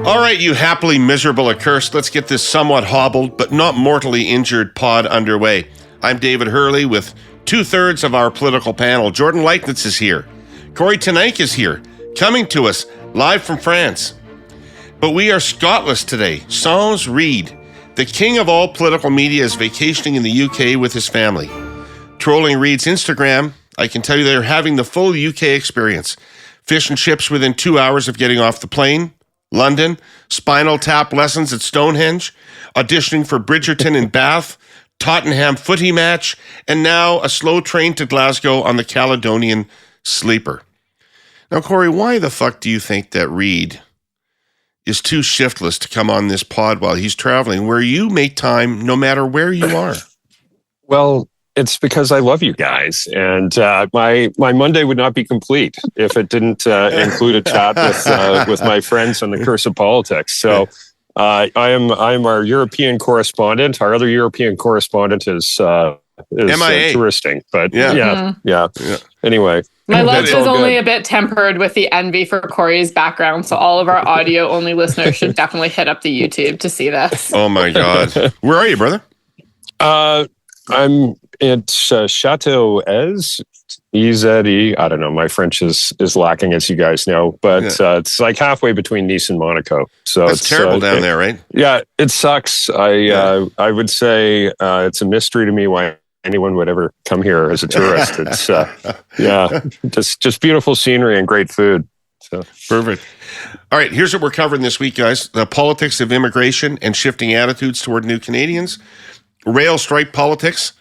All right, you happily miserable accursed, let's get this somewhat hobbled but not mortally injured pod underway. I'm David Herle with 2/3 of our political panel. Jordan Leichnitz is here. Kory Teneycke is here, coming to us live from France. But we are Scotless today. Sans Reid, the king of all political media, is vacationing in the UK with his family. Trolling Reid's Instagram, I can tell you they're having the full UK experience. Fish and chips within 2 hours of getting off the plane. London, Spinal Tap lessons at Stonehenge, auditioning for Bridgerton in Bath, Tottenham footy match, and now a slow train to Glasgow on the Caledonian Sleeper. Now, Kory, why the fuck do you think that Reid is too shiftless to come on this pod while he's traveling, where you make time no matter where you are? Well, it's because I love you guys, and my Monday would not be complete if it didn't include a chat with my friends on the curse of politics. So I am our European correspondent. Our other European correspondent is touristing, but yeah. Anyway, my lunch is only a bit tempered with the envy for Kory's background, so all of our audio only listeners should definitely hit up the YouTube to see this. Oh my God, where are you, brother? I'm at Chateau EZE. I don't know. My French is lacking, as you guys know, but it's like halfway between Nice and Monaco. So it's terrible down there, right? Yeah, it sucks. I would say it's a mystery to me why anyone would ever come here as a tourist. It's just beautiful scenery and great food. So perfect. All right, here's what we're covering this week, guys: the politics of immigration and shifting attitudes toward new Canadians. Rail strike politics.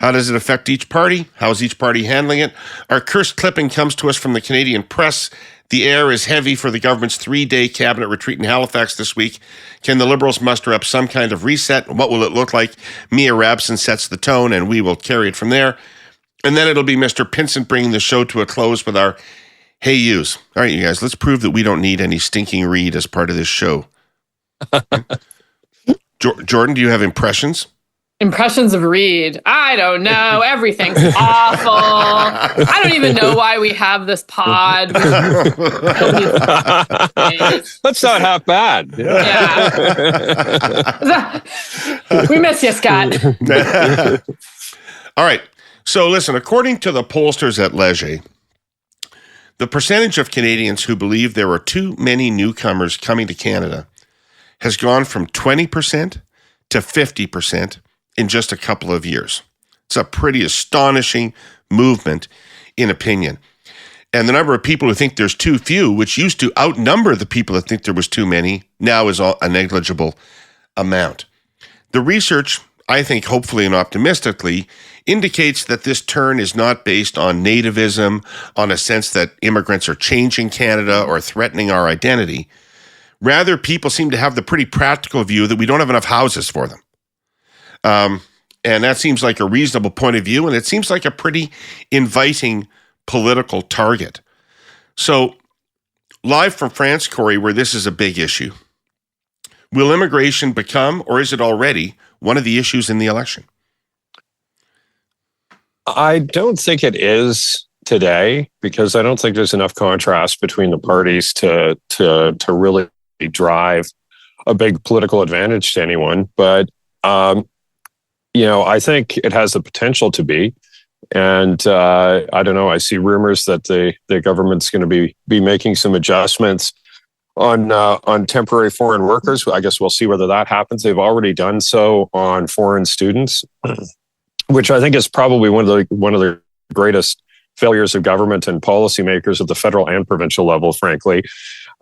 How does it affect each party? How is each party handling it? Our cursed clipping comes to us from the Canadian press. The air is heavy for the government's 3-day cabinet retreat in Halifax this week. Can the Liberals muster up some kind of reset? What will it look like? Mia Rabson sets the tone, and we will carry it from there. And then it'll be Mr. Pinsent bringing the show to a close with our Hey Yous. All right, you guys, let's prove that we don't need any stinking Reid as part of this show. Jordan, do you have impressions? Impressions of Reid. I don't know. Everything's awful. I don't even know why we have this pod. That's not half bad. Yeah. We miss you, Scott. All right. So listen, according to the pollsters at Leger, the percentage of Canadians who believe there are too many newcomers coming to Canada has gone from 20% to 50% in just a couple of years. It's a pretty astonishing movement in opinion. And the number of people who think there's too few, which used to outnumber the people that think there was too many, now is a negligible amount. The research, I think hopefully and optimistically, indicates that this turn is not based on nativism, on a sense that immigrants are changing Canada or threatening our identity. Rather, people seem to have the pretty practical view that we don't have enough houses for them. And that seems like a reasonable point of view, and it seems like a pretty inviting political target. So, live from France, Kory, where this is a big issue, will immigration become, or is it already, one of the issues in the election? I don't think it is today, because I don't think there's enough contrast between the parties to really drive a big political advantage to anyone. But I think it has the potential to be. And I don't know, I see rumors that the government's going to be making some adjustments on temporary foreign workers. I guess we'll see whether that happens. They've already done so on foreign students, which I think is probably one of the greatest failures of government and policymakers at the federal and provincial level, frankly.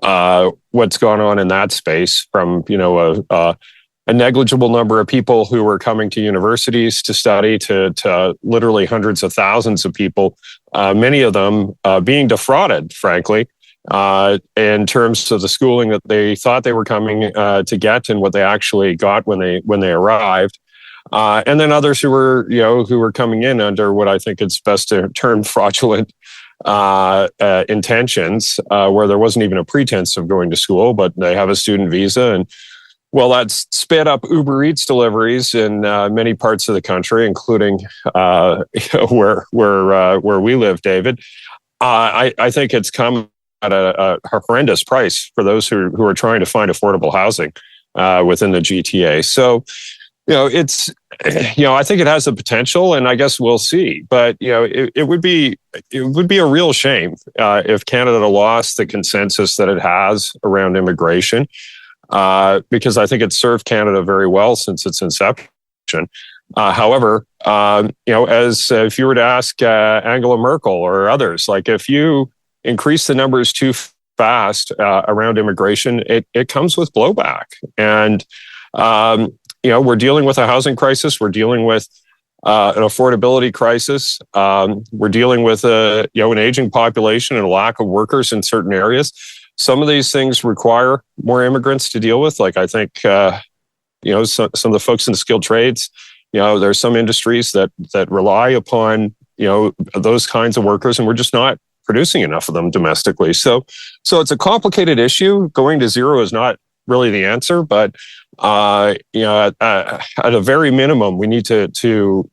What's gone on in that space from, a negligible number of people who were coming to universities to study to literally hundreds of thousands of people, many of them being defrauded, frankly, in terms of the schooling that they thought they were coming to get and what they actually got when they arrived. And then others who were coming in under what I think it's best to term fraudulent intentions, where there wasn't even a pretense of going to school, but they have a student visa. And well, that's sped up Uber Eats deliveries in many parts of the country, including where we live, David. I think it's come a horrendous price for those who are trying to find affordable housing within the GTA. So, it's, I think it has the potential, and I guess we'll see. But it would be a real shame if Canada lost the consensus that it has around immigration, because I think it's served Canada very well since its inception. However, as if you were to ask Angela Merkel or others, like if you increase the numbers too fast around immigration, it comes with blowback. And we're dealing with a housing crisis. We're dealing with an affordability crisis. We're dealing with an aging population and a lack of workers in certain areas. Some of these things require more immigrants to deal with. Like I think, some of the folks in the skilled trades, there's some industries that rely upon, those kinds of workers, and we're just not producing enough of them domestically. So it's a complicated issue. Going to zero is not really the answer, but at a very minimum, we need to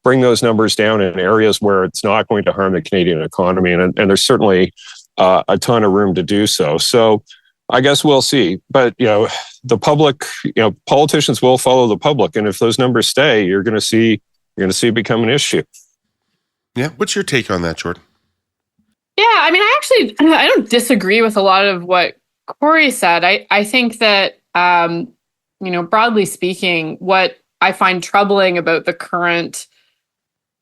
bring those numbers down in areas where it's not going to harm the Canadian economy, and there's certainly a ton of room to do so. So I guess we'll see. But the public, politicians will follow the public, and if those numbers stay, you're going to see it become an issue. Yeah, what's your take on that, Jordan? Yeah, I mean, I don't disagree with a lot of what Kory said. I think that, broadly speaking, what I find troubling about the current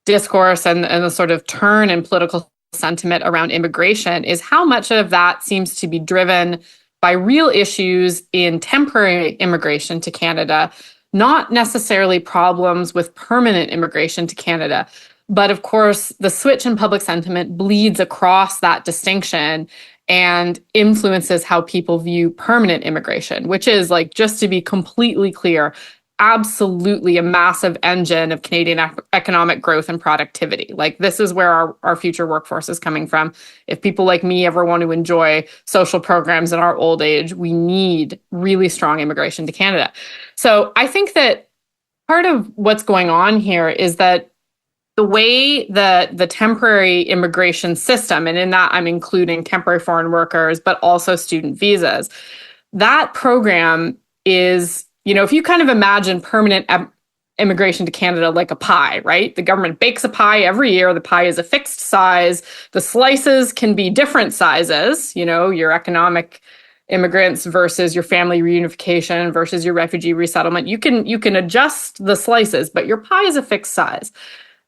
discourse and the sort of turn in political sentiment around immigration is how much of that seems to be driven by real issues in temporary immigration to Canada, not necessarily problems with permanent immigration to Canada. But of course, the switch in public sentiment bleeds across that distinction and influences how people view permanent immigration, which is, like, just to be completely clear, absolutely a massive engine of Canadian economic growth and productivity. Like, this is where our future workforce is coming from. If people like me ever want to enjoy social programs in our old age, we need really strong immigration to Canada. So I think that part of what's going on here is that the way the temporary immigration system, and in that I'm including temporary foreign workers, but also student visas, that program is, if you kind of imagine permanent immigration to Canada like a pie, right? The government bakes a pie every year. The pie is a fixed size. The slices can be different sizes, your economic immigrants versus your family reunification versus your refugee resettlement. You can adjust the slices, but your pie is a fixed size.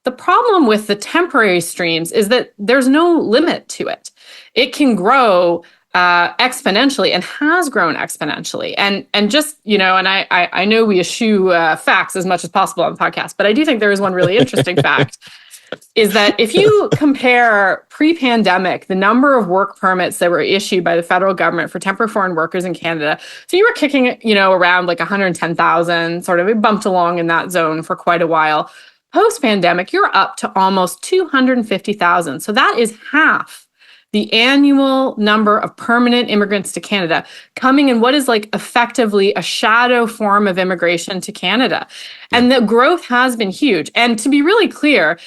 The problem with the temporary streams is that there's no limit to it. It can grow exponentially and has grown exponentially. And just, and I know we eschew facts as much as possible on the podcast, but I do think there is one really interesting fact, is that if you compare pre-pandemic, the number of work permits that were issued by the federal government for temporary foreign workers in Canada, so you were kicking, around like 110,000, sort of, it bumped along in that zone for quite a while. Post-pandemic, you're up to almost 250,000. So that is half the annual number of permanent immigrants to Canada coming in what is like effectively a shadow form of immigration to Canada. And the growth has been huge. And to be really clear,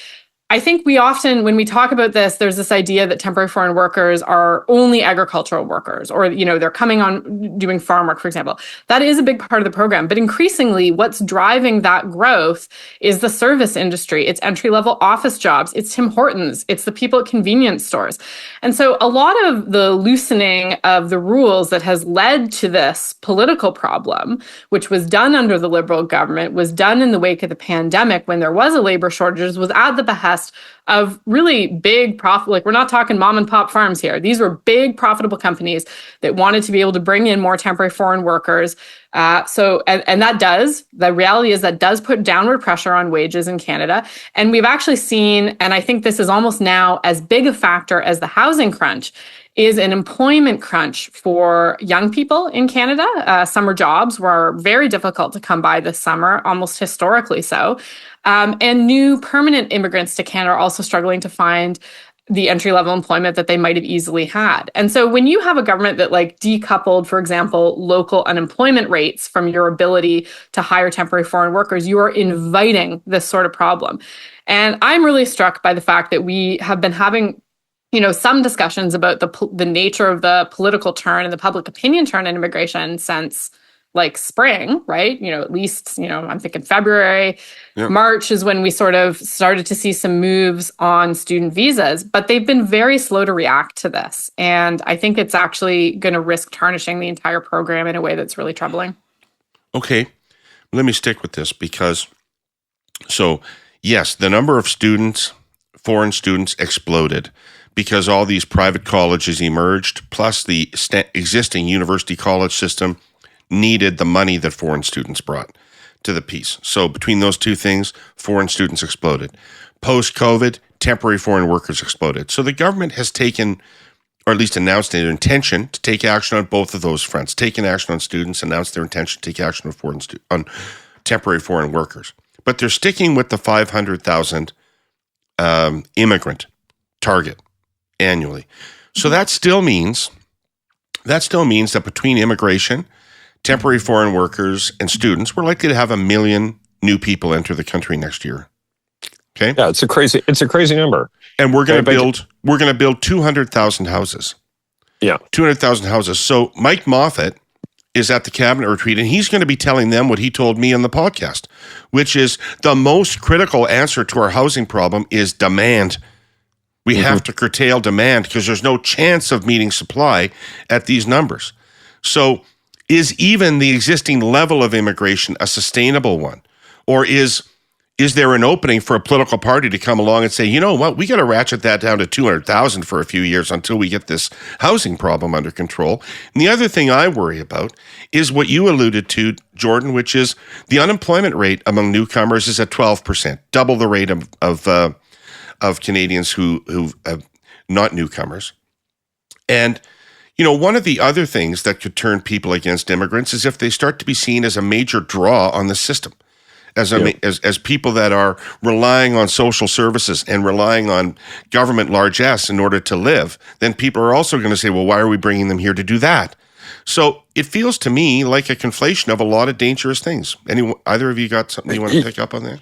I think we often, when we talk about this, there's this idea that temporary foreign workers are only agricultural workers, or, they're coming on doing farm work, for example. That is a big part of the program. But increasingly, what's driving that growth is the service industry. It's entry-level office jobs. It's Tim Hortons. It's the people at convenience stores. And so a lot of the loosening of the rules that has led to this political problem, which was done under the Liberal government, was done in the wake of the pandemic when there was a labor shortage, was at the behest of really big profit. Like, we're not talking mom and pop farms here. These were big profitable companies that wanted to be able to bring in more temporary foreign workers. And the reality is that does put downward pressure on wages in Canada. And we've actually seen, and I think this is almost now as big a factor as the housing crunch, is an employment crunch for young people in Canada. Summer jobs were very difficult to come by this summer, almost historically so. And new permanent immigrants to Canada are also struggling to find the entry-level employment that they might have easily had. And so when you have a government that decoupled, for example, local unemployment rates from your ability to hire temporary foreign workers, you are inviting this sort of problem. And I'm really struck by the fact that we have been having some discussions about the nature of the political turn and the public opinion turn in immigration since like spring, right? At least, I'm thinking February, March is when we sort of started to see some moves on student visas, but they've been very slow to react to this. And I think it's actually going to risk tarnishing the entire program in a way that's really troubling. Okay, let me stick with this because, yes, the number of foreign students exploded because all these private colleges emerged, plus the existing university college system needed the money that foreign students brought to the piece. So between those two things, foreign students exploded. Post-COVID, temporary foreign workers exploded. So the government has taken, or at least announced their intention to take action on both of those fronts. Taken action on students, announced their intention to take action on temporary foreign workers. But they're sticking with the 500,000 immigrant target annually. So that still means that between immigration, temporary foreign workers, and students, we're likely to have 1 million new people enter the country next year. Okay? Yeah, it's a crazy number. And we're going to build 200,000 houses. Yeah. 200,000 houses. So Mike Moffat is at the cabinet retreat, and he's going to be telling them what he told me on the podcast, which is the most critical answer to our housing problem is demand. We have to curtail demand because there's no chance of meeting supply at these numbers. So is even the existing level of immigration a sustainable one? Or is there an opening for a political party to come along and say, you know what, we got to ratchet that down to 200,000 for a few years until we get this housing problem under control? And the other thing I worry about is what you alluded to, Jordan, which is the unemployment rate among newcomers is at 12%, double the rate of Canadians who not newcomers. And one of the other things that could turn people against immigrants is if they start to be seen as a major draw on the system, as people that are relying on social services and relying on government largesse in order to live, then people are also going to say, well, why are we bringing them here to do that? So it feels to me like a conflation of a lot of dangerous things. Either of you got something you want to pick up on there?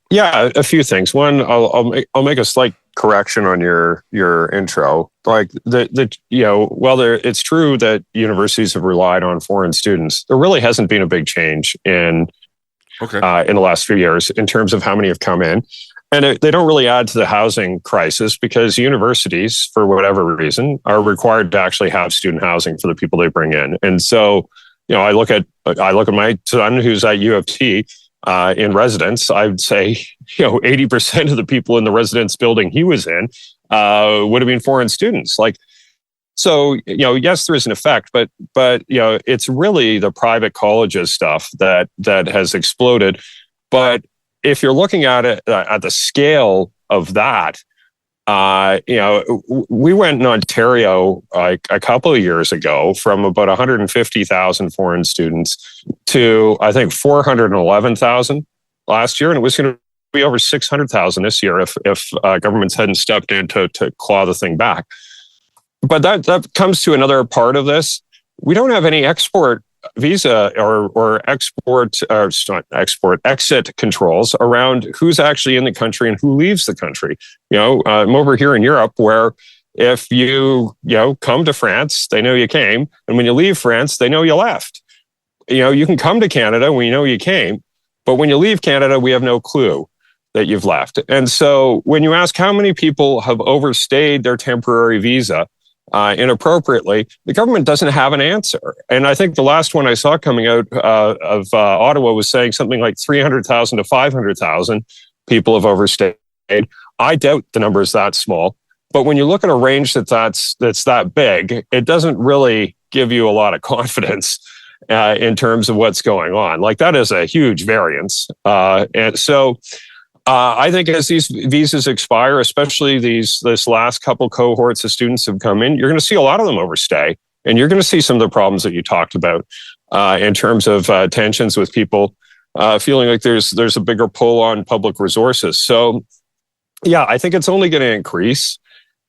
Yeah, a few things. One, I'll make a slight correction on your intro. Like it's true that universities have relied on foreign students. There really hasn't been a big change in the last few years in terms of how many have come in, and they don't really add to the housing crisis because universities, for whatever reason, are required to actually have student housing for the people they bring in. And so, I look at my son who's at U of T. In residence, I would say, 80% of the people in the residence building he was in would have been foreign students. So, yes, there is an effect, but it's really the private colleges stuff that has exploded. But if you're looking at it at the scale of that, we went in Ontario like a couple of years ago from about 150,000 foreign students to, I think, 411,000 last year. And it was going to be over 600,000 this year if governments hadn't stepped in to claw the thing back. But that comes to another part of this. We don't have any export visa or exit controls around who's actually in the country and who leaves the country. I'm over here in Europe where if you come to France, they know you came, and when you leave France, they know you left. You can come to Canada, we know you came, but when you leave Canada, we have no clue that you've left. And so when you ask how many people have overstayed their temporary visa inappropriately, the government doesn't have an answer. And I think the last one I saw coming out of Ottawa was saying something like 300,000 to 500,000 people have overstayed. I doubt the number is that small. But when you look at a range that's that big, it doesn't really give you a lot of confidence in terms of what's going on. Like, that is a huge variance. And so I think as these visas expire, especially this last couple cohorts of students have come in, you're going to see a lot of them overstay. And you're going to see some of the problems that you talked about in terms of tensions with people feeling like there's a bigger pull on public resources. So, yeah, I think it's only going to increase.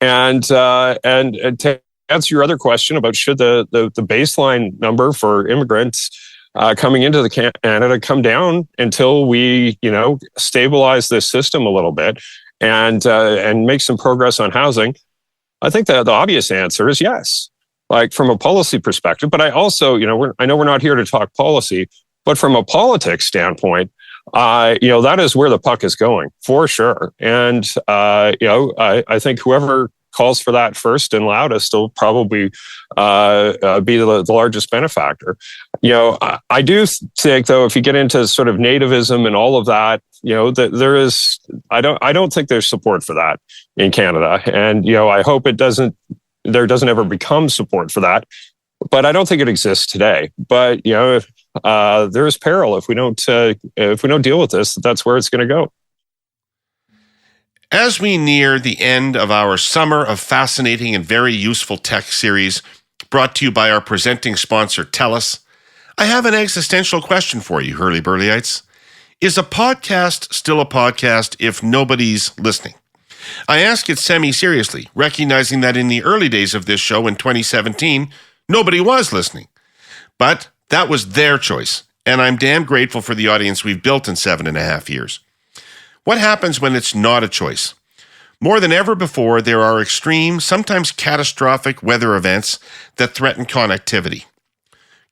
And to answer your other question about should the baseline number for immigrants coming into the Canada come down until we, stabilize this system a little bit and make some progress on housing. I think that the obvious answer is yes, like from a policy perspective. But I also, I know we're not here to talk policy, but from a politics standpoint, that is where the puck is going for sure. And, I think whoever calls for that first and loudest will probably be the largest benefactor. I do think, though, if you get into sort of nativism and all of that, that there is, I don't think there's support for that in Canada. And, I hope there doesn't ever become support for that. But I don't think it exists today. But, there is peril if we don't deal with this, that's where it's going to go. As we near the end of our summer of fascinating and very useful tech series brought to you by our presenting sponsor, TELUS, I have an existential question for you, hurly-burlyites. Is a podcast still a podcast if nobody's listening? I ask it semi-seriously, recognizing that in the early days of this show in 2017, nobody was listening. But that was their choice, and I'm damn grateful for the audience we've built in 7.5 years. What happens when it's not a choice? More than ever before, there are extreme, sometimes catastrophic weather events that threaten connectivity.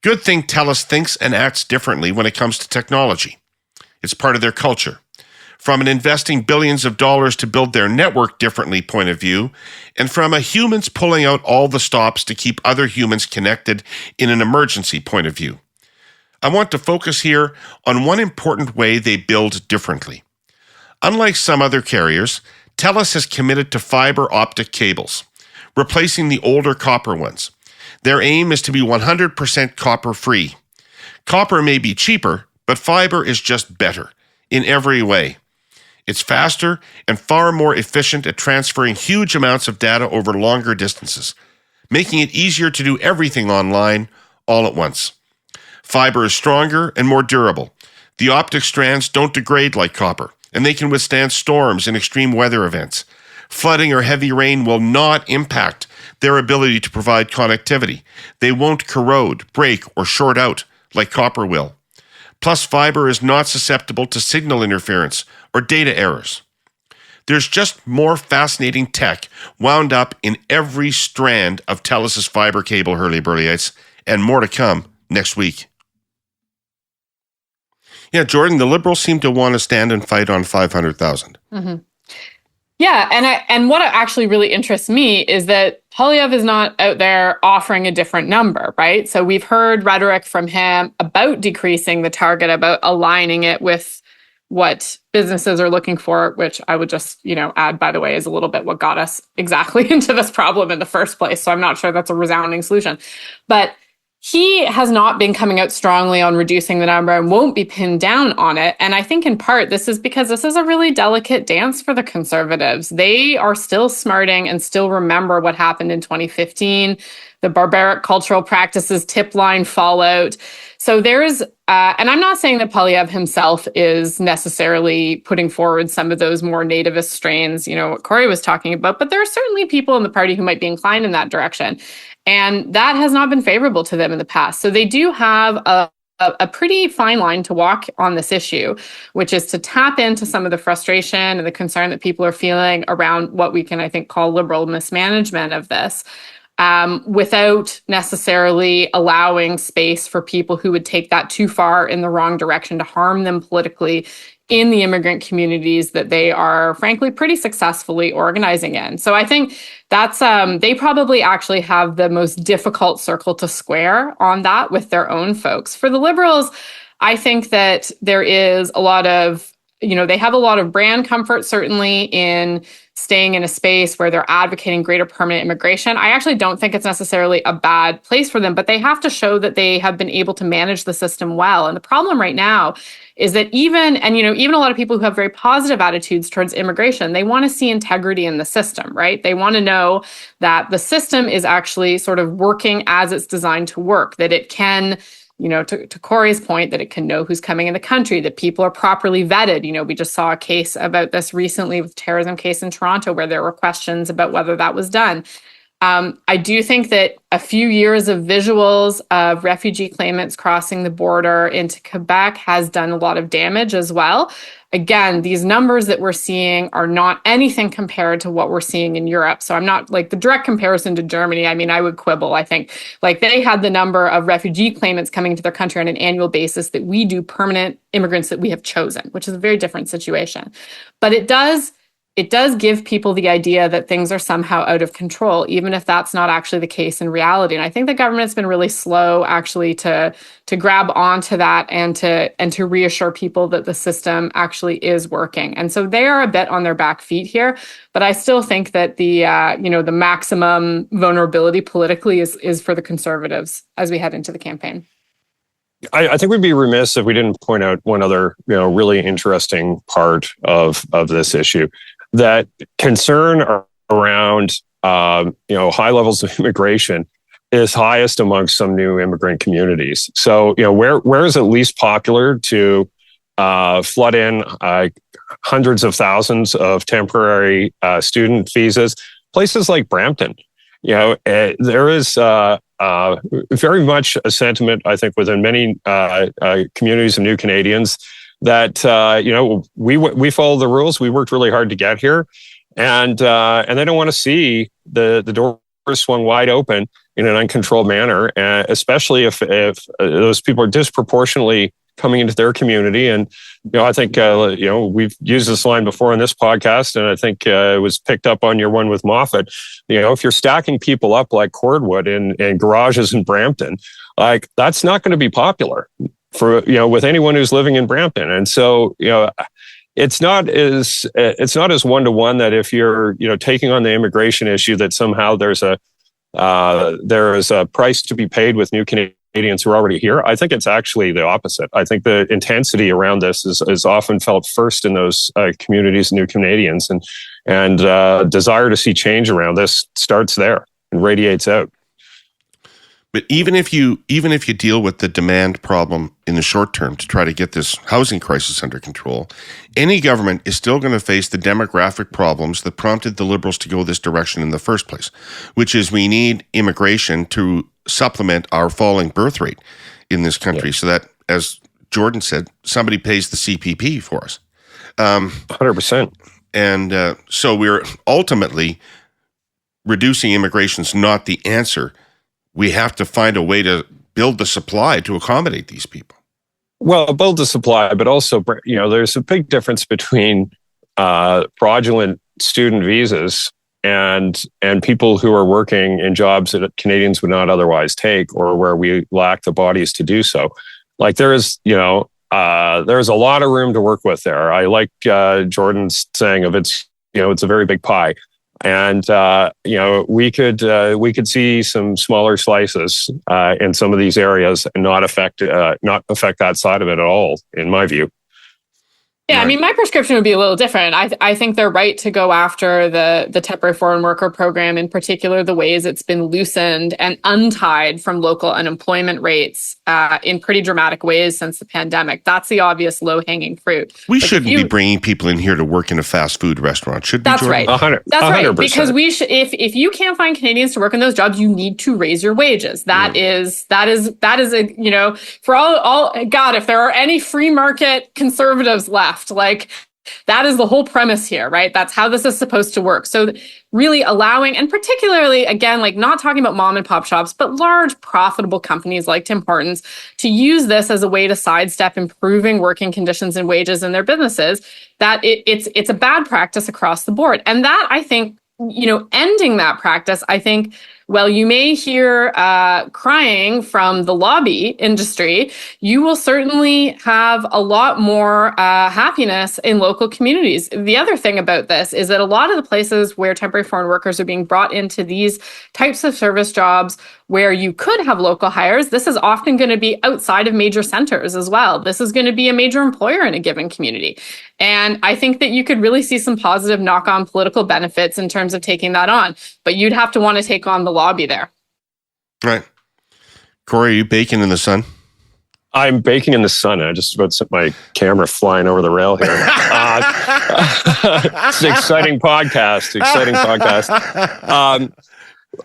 Good thing TELUS thinks and acts differently when it comes to technology. It's part of their culture. From an investing billions of dollars to build their network differently point of view, and from a humans pulling out all the stops to keep other humans connected in an emergency point of view. I want to focus here on one important way they build differently. Unlike some other carriers, TELUS has committed to fiber optic cables, replacing the older copper ones. Their aim is to be 100% copper-free. Copper may be cheaper, but fiber is just better in every way. It's faster and far more efficient at transferring huge amounts of data over longer distances, making it easier to do everything online all at once. Fiber is stronger and more durable. The optic strands don't degrade like copper, and they can withstand storms and extreme weather events. Flooding or heavy rain will not impact their ability to provide connectivity. They won't corrode, break, or short out like copper will. Plus, fiber is not susceptible to signal interference or data errors. There's just more fascinating tech wound up in every strand of TELUS's fiber cable, hurly-burlyites, and more to come next week. Yeah, Jordan, the Liberals seem to want to stand and fight on 500,000. Mm-hmm. Yeah, and what actually really interests me is that Poilievre is not out there offering a different number, right? So we've heard rhetoric from him about decreasing the target, about aligning it with what businesses are looking for, which I would just, add, by the way, is a little bit what got us exactly into this problem in the first place. So I'm not sure that's a resounding solution. But he has not been coming out strongly on reducing the number and won't be pinned down on it. And I think in part, this is because this is a really delicate dance for the Conservatives. They are still smarting and still remember what happened in 2015, the barbaric cultural practices tip line fallout. So there's, and I'm not saying that Poilievre himself is necessarily putting forward some of those more nativist strains, what Kory was talking about, but there are certainly people in the party who might be inclined in that direction. And that has not been favorable to them in the past. So they do have a pretty fine line to walk on this issue, which is to tap into some of the frustration and the concern that people are feeling around what we can, I think, call liberal mismanagement of this, without necessarily allowing space for people who would take that too far in the wrong direction to harm them politically in the immigrant communities that they are, frankly, pretty successfully organizing in. So I think that's, they probably actually have the most difficult circle to square on that with their own folks. For the Liberals, I think that there is a lot of, they have a lot of brand comfort, certainly, in staying in a space where they're advocating greater permanent immigration. I actually don't think it's necessarily a bad place for them, but they have to show that they have been able to manage the system well. And the problem right now is that even a lot of people who have very positive attitudes towards immigration, they want to see integrity in the system, right? They want to know that the system is actually sort of working as it's designed to work, that it can, to Kory's point, that it can know who's coming in the country, that people are properly vetted. We just saw a case about this recently with the terrorism case in Toronto where there were questions about whether that was done. I do think that a few years of visuals of refugee claimants crossing the border into Quebec has done a lot of damage as well. Again, these numbers that we're seeing are not anything compared to what we're seeing in Europe. So I'm not like the direct comparison to Germany. I mean, I would quibble. I think like they had the number of refugee claimants coming into their country on an annual basis that we do permanent immigrants that we have chosen, which is a very different situation. But it does give people the idea that things are somehow out of control, even if that's not actually the case in reality. And I think the government's been really slow actually to grab onto that and to reassure people that the system actually is working. And so they are a bit on their back feet here. But I still think that the maximum vulnerability politically is for the Conservatives as we head into the campaign. I think we'd be remiss if we didn't point out one other, really interesting part of this issue. That concern around, high levels of immigration is highest amongst some new immigrant communities. So, where is it least popular to flood in hundreds of thousands of temporary student visas? Places like Brampton. There is very much a sentiment, I think, within many communities of new Canadians that we follow the rules. We worked really hard to get here, and they don't want to see the doors swung wide open in an uncontrolled manner, especially if those people are disproportionately coming into their community. And I think we've used this line before on this podcast, and I think it was picked up on your one with Moffat. If you're stacking people up like cordwood in garages in Brampton, like that's not going to be popular for with anyone who's living in Brampton. And so it's not as one-to-one that if you're taking on the immigration issue that somehow there is a price to be paid with new Canadians who are already here. I think it's actually the opposite. I think the intensity around this is often felt first in those communities, new Canadians, and desire to see change around this starts there and radiates out. But even if you deal with the demand problem in the short term to try to get this housing crisis under control, any government is still going to face the demographic problems that prompted the Liberals to go this direction in the first place, which is we need immigration to supplement our falling birth rate in this country so that, as Jordan said, somebody pays the CPP for us. 100%. And so we're ultimately reducing immigration is not the answer. We have to find a way to build the supply to accommodate these people. Well, build the supply, but also, there's a big difference between fraudulent student visas and people who are working in jobs that Canadians would not otherwise take, or where we lack the bodies to do so. Like there's a lot of room to work with there. I like Jordan's saying of it's a very big pie. And we could see some smaller slices in some of these areas and not affect that side of it at all, in my view. Yeah, Right. I mean, my prescription would be a little different. I think they're right to go after the temporary foreign worker program, in particular, the ways it's been loosened and untied from local unemployment rates in pretty dramatic ways since the pandemic. That's the obvious low-hanging fruit. We shouldn't be bringing people in here to work in a fast food restaurant, should we? That's Jordan? right. 100%. That's right. Because we should, if you can't find Canadians to work in those jobs, you need to raise your wages. That is a for all God, if there are any free market conservatives left. Like that is the whole premise here, right? That's how this is supposed to work. So really allowing, and particularly, again, like not talking about mom and pop shops, but large profitable companies like Tim Hortons to use this as a way to sidestep improving working conditions and wages in their businesses, that it's a bad practice across the board. And that, I think, ending that practice, I think, well, you may hear crying from the lobby industry. You will certainly have a lot more happiness in local communities. The other thing about this is that a lot of the places where temporary foreign workers are being brought into these types of service jobs where you could have local hires, this is often going to be outside of major centers as well. This is going to be a major employer in a given community. And I think that you could really see some positive knock-on political benefits in terms of taking that on. But you'd have to want to take on the lobby there. Right. Kory, are you baking in the sun? I'm baking in the sun. I just about sent my camera flying over the rail here. It's an exciting podcast.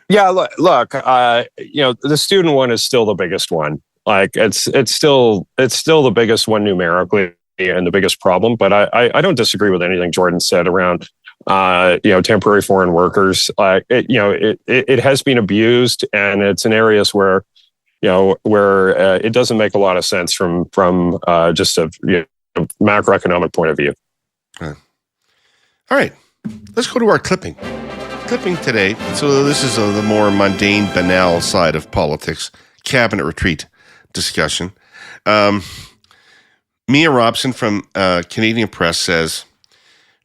Yeah, look, the student one is still the biggest one. Like it's still the biggest one numerically and the biggest problem. But I don't disagree with anything Jordan said around temporary foreign workers. It has been abused, and it's in areas where it doesn't make a lot of sense from just a macroeconomic point of view. All right, let's go to our clipping today. So this is the more mundane, banal side of politics, cabinet retreat discussion. Mia Robson from Canadian Press says,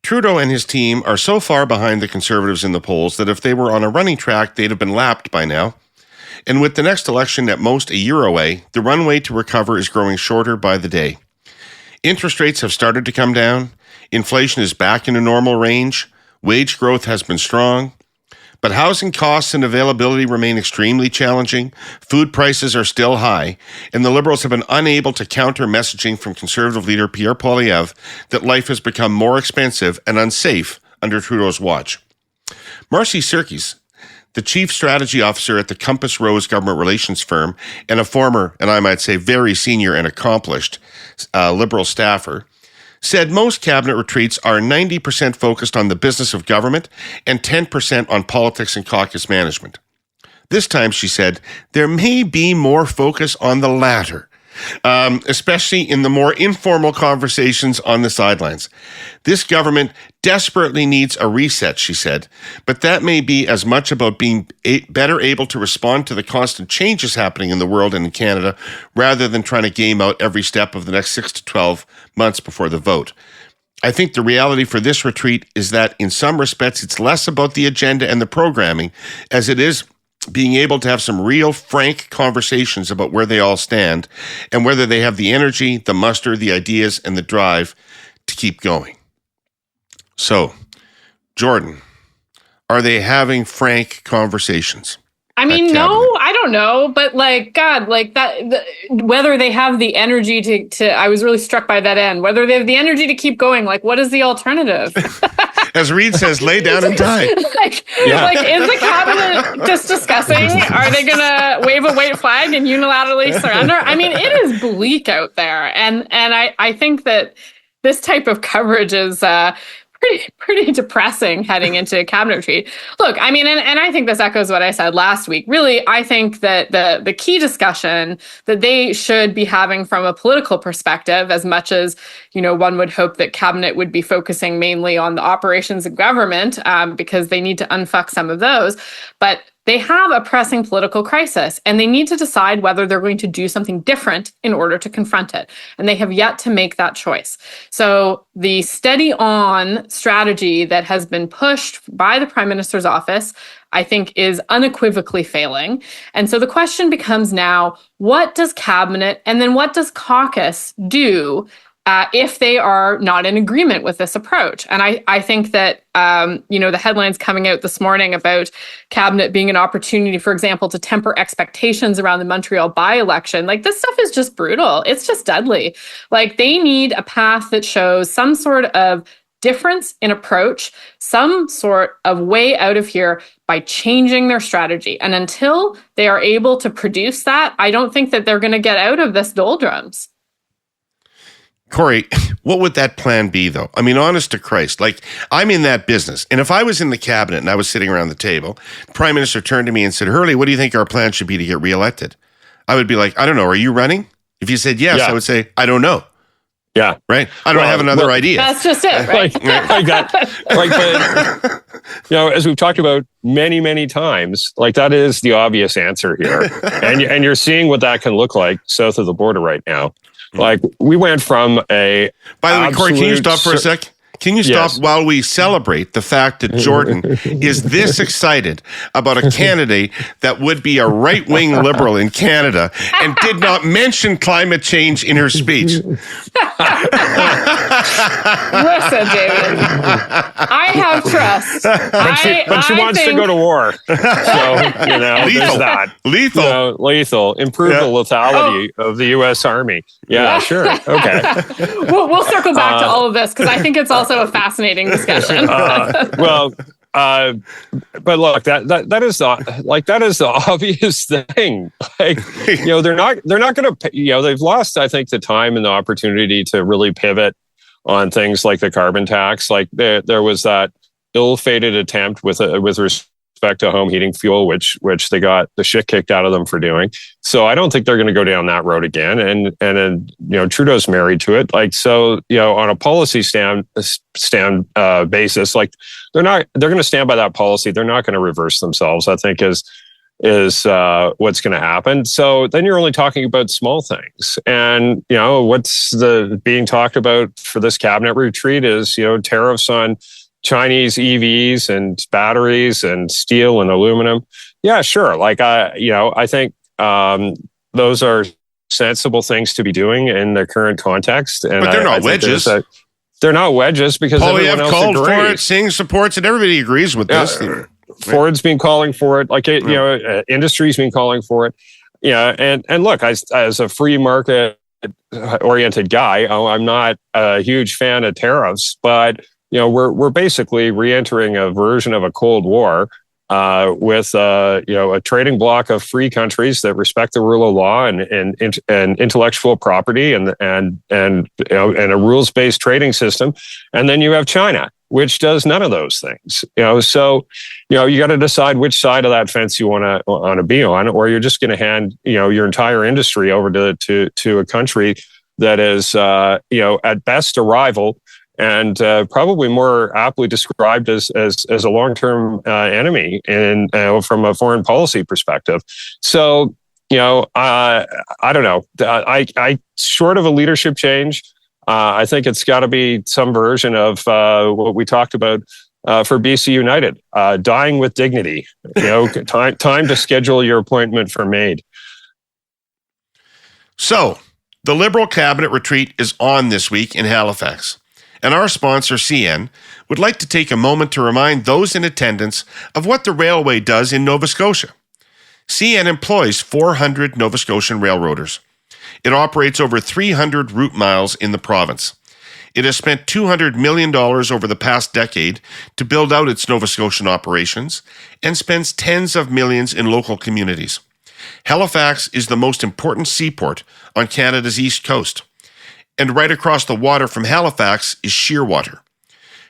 Trudeau and his team are so far behind the Conservatives in the polls that if they were on a running track, they'd have been lapped by now. And with the next election at most a year away, the runway to recover is growing shorter by the day. Interest rates have started to come down. Inflation is back in a normal range. Wage growth has been strong. But housing costs and availability remain extremely challenging. Food prices are still high. And the Liberals have been unable to counter messaging from Conservative leader Pierre Poilievre that life has become more expensive and unsafe under Trudeau's watch. Marcy Serkis, the chief strategy officer at the Compass Rose government relations firm and a former, and I might say very senior and accomplished Liberal staffer, said most cabinet retreats are 90% focused on the business of government and 10% on politics and caucus management. This time, she said, there may be more focus on the latter, especially in the more informal conversations on the sidelines. This government desperately needs a reset, she said, but that may be as much about being better able to respond to the constant changes happening in the world and in Canada rather than trying to game out every step of the next 6 to 12 months before the vote. I think the reality for this retreat is that in some respects it's less about the agenda and the programming as it is being able to have some real frank conversations about where they all stand and whether they have the energy, the muster, the ideas, and the drive to keep going. So, Jordan, are they having frank conversations? I mean, no, I don't know, but whether they have the energy to, I was really struck by that end, whether they have the energy to keep going, what is the alternative? As Reid says, lay down and die. Is the cabinet just discussing, are they going to wave a white flag and unilaterally surrender? I mean, it is bleak out there. And I think that this type of coverage is pretty depressing heading into a cabinet retreat. Look, I mean, and I think this echoes what I said last week. Really, I think that the key discussion that they should be having from a political perspective, as much as, one would hope that cabinet would be focusing mainly on the operations of government, because they need to unfuck some of those. But they have a pressing political crisis, and they need to decide whether they're going to do something different in order to confront it. And they have yet to make that choice. So the steady on strategy that has been pushed by the Prime Minister's office, I think, is unequivocally failing. And so the question becomes now, what does cabinet and then what does caucus do if they are not in agreement with this approach? And I think that, the headlines coming out this morning about cabinet being an opportunity, for example, to temper expectations around the Montreal by-election, this stuff is just brutal. It's just deadly. They need a path that shows some sort of difference in approach, some sort of way out of here by changing their strategy. And until they are able to produce that, I don't think that they're going to get out of this doldrums. Kory, what would that plan be, though? I mean, honest to Christ, I'm in that business. And if I was in the cabinet and I was sitting around the table, the Prime Minister turned to me and said, Herle, what do you think our plan should be to get reelected? I would be like, I don't know. Are you running? If you said yes, I would say, I don't know. Yeah. Right? I don't have another idea. That's just it, right? But, as we've talked about many, many times, that is the obvious answer here. And you're seeing what that can look like south of the border right now. We went from a... By the way, Kory, can you stop for a sec? Can you stop while we celebrate the fact that Jordan is this excited about a candidate that would be a right-wing liberal in Canada and did not mention climate change in her speech? Listen, David, I have trust. But she wants to go to war. So, there's that. Lethal. Improve the lethality of the U.S. Army. Yeah, sure. Okay. We'll circle back to all of this because I think it's also a fascinating discussion. But look, that is the obvious thing. Like, they're not going to, they've lost, I think, the time and the opportunity to really pivot on things like the carbon tax. Like there was that ill-fated attempt with respect to home heating fuel, which they got the shit kicked out of them for doing. So I don't think they're going to go down that road again. And Trudeau's married to it. Like, so, on a policy stand basis, like they're going to stand by that policy. They're not going to reverse themselves, I think is what's going to happen. So then you're only talking about small things. And, what's being talked about for this cabinet retreat is, tariffs on Chinese EVs and batteries and steel and aluminum. Yeah, sure. Like, I think those are sensible things to be doing in the current context. And but they're not wedges. They're not wedges because everyone else called agrees. For it, Singh supports it. Everybody agrees with this. Ford's been calling for it. Like, industry's been calling for it. Yeah, and look, as a free market oriented guy, I'm not a huge fan of tariffs, but we're basically re-entering a version of a Cold War with a trading bloc of free countries that respect the rule of law and intellectual property and a rules-based trading system, and then you have China, which does none of those things. So you got to decide which side of that fence you want to be on, or you're just going to hand your entire industry over to a country that is at best a rival. And probably more aptly described as a long-term enemy from a foreign policy perspective. So, I don't know. I short of a leadership change, I think it's got to be some version of what we talked about for BC United, dying with dignity. Time to schedule your appointment for Maid. So, the Liberal cabinet retreat is on this week in Halifax. And our sponsor, CN, would like to take a moment to remind those in attendance of what the railway does in Nova Scotia. CN employs 400 Nova Scotian railroaders. It operates over 300 route miles in the province. It has spent $200 million over the past decade to build out its Nova Scotian operations and spends tens of millions in local communities. Halifax is the most important seaport on Canada's east coast. And right across the water from Halifax is Shearwater.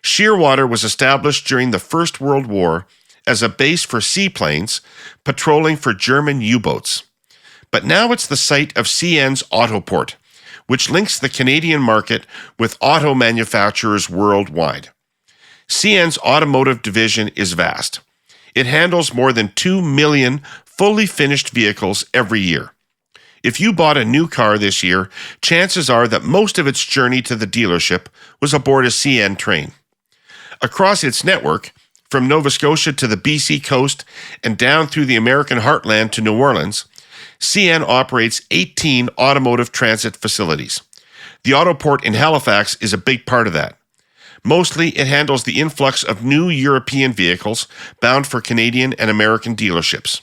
Shearwater was established during the First World War as a base for seaplanes patrolling for German U-boats. But now it's the site of CN's Autoport, which links the Canadian market with auto manufacturers worldwide. CN's automotive division is vast. It handles more than 2 million fully finished vehicles every year. If you bought a new car this year, chances are that most of its journey to the dealership was aboard a CN train. Across its network, from Nova Scotia to the BC coast and down through the American heartland to New Orleans, CN operates 18 automotive transit facilities. The Autoport in Halifax is a big part of that. Mostly, it handles the influx of new European vehicles bound for Canadian and American dealerships.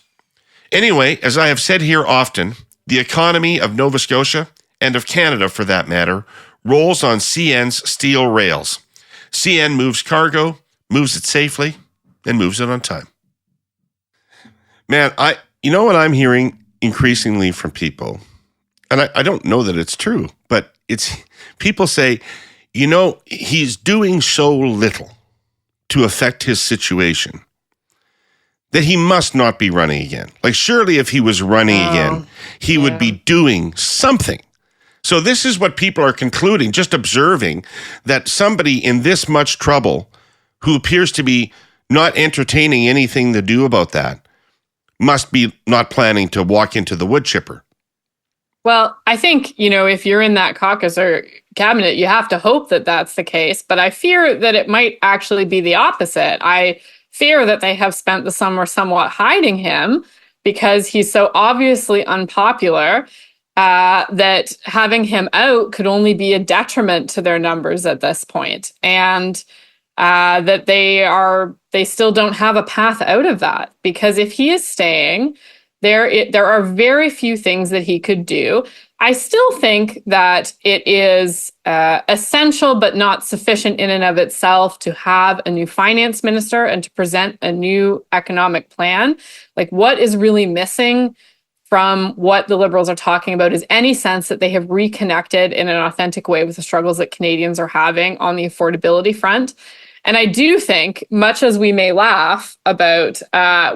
Anyway, as I have said here often, the economy of Nova Scotia, and of Canada for that matter, rolls on CN's steel rails. CN moves cargo, moves it safely, and moves it on time. Man, what I'm hearing increasingly from people, and I don't know that it's true, but it's people say, he's doing so little to affect his situation that he must not be running again. Like, surely if he was running again, he would be doing something. So this is what people are concluding, just observing that somebody in this much trouble who appears to be not entertaining anything to do about that must be not planning to walk into the wood chipper. Well, I think, if you're in that caucus or cabinet, you have to hope that that's the case. But I fear that it might actually be the opposite. I fear that they have spent the summer somewhat hiding him because he's so obviously unpopular that having him out could only be a detriment to their numbers at this point. And that they still don't have a path out of that, because if he is staying, there are very few things that he could do. I still think that it is essential but not sufficient in and of itself to have a new finance minister and to present a new economic plan. Like, what is really missing from what the Liberals are talking about is any sense that they have reconnected in an authentic way with the struggles that Canadians are having on the affordability front. And I do think, much as we may laugh about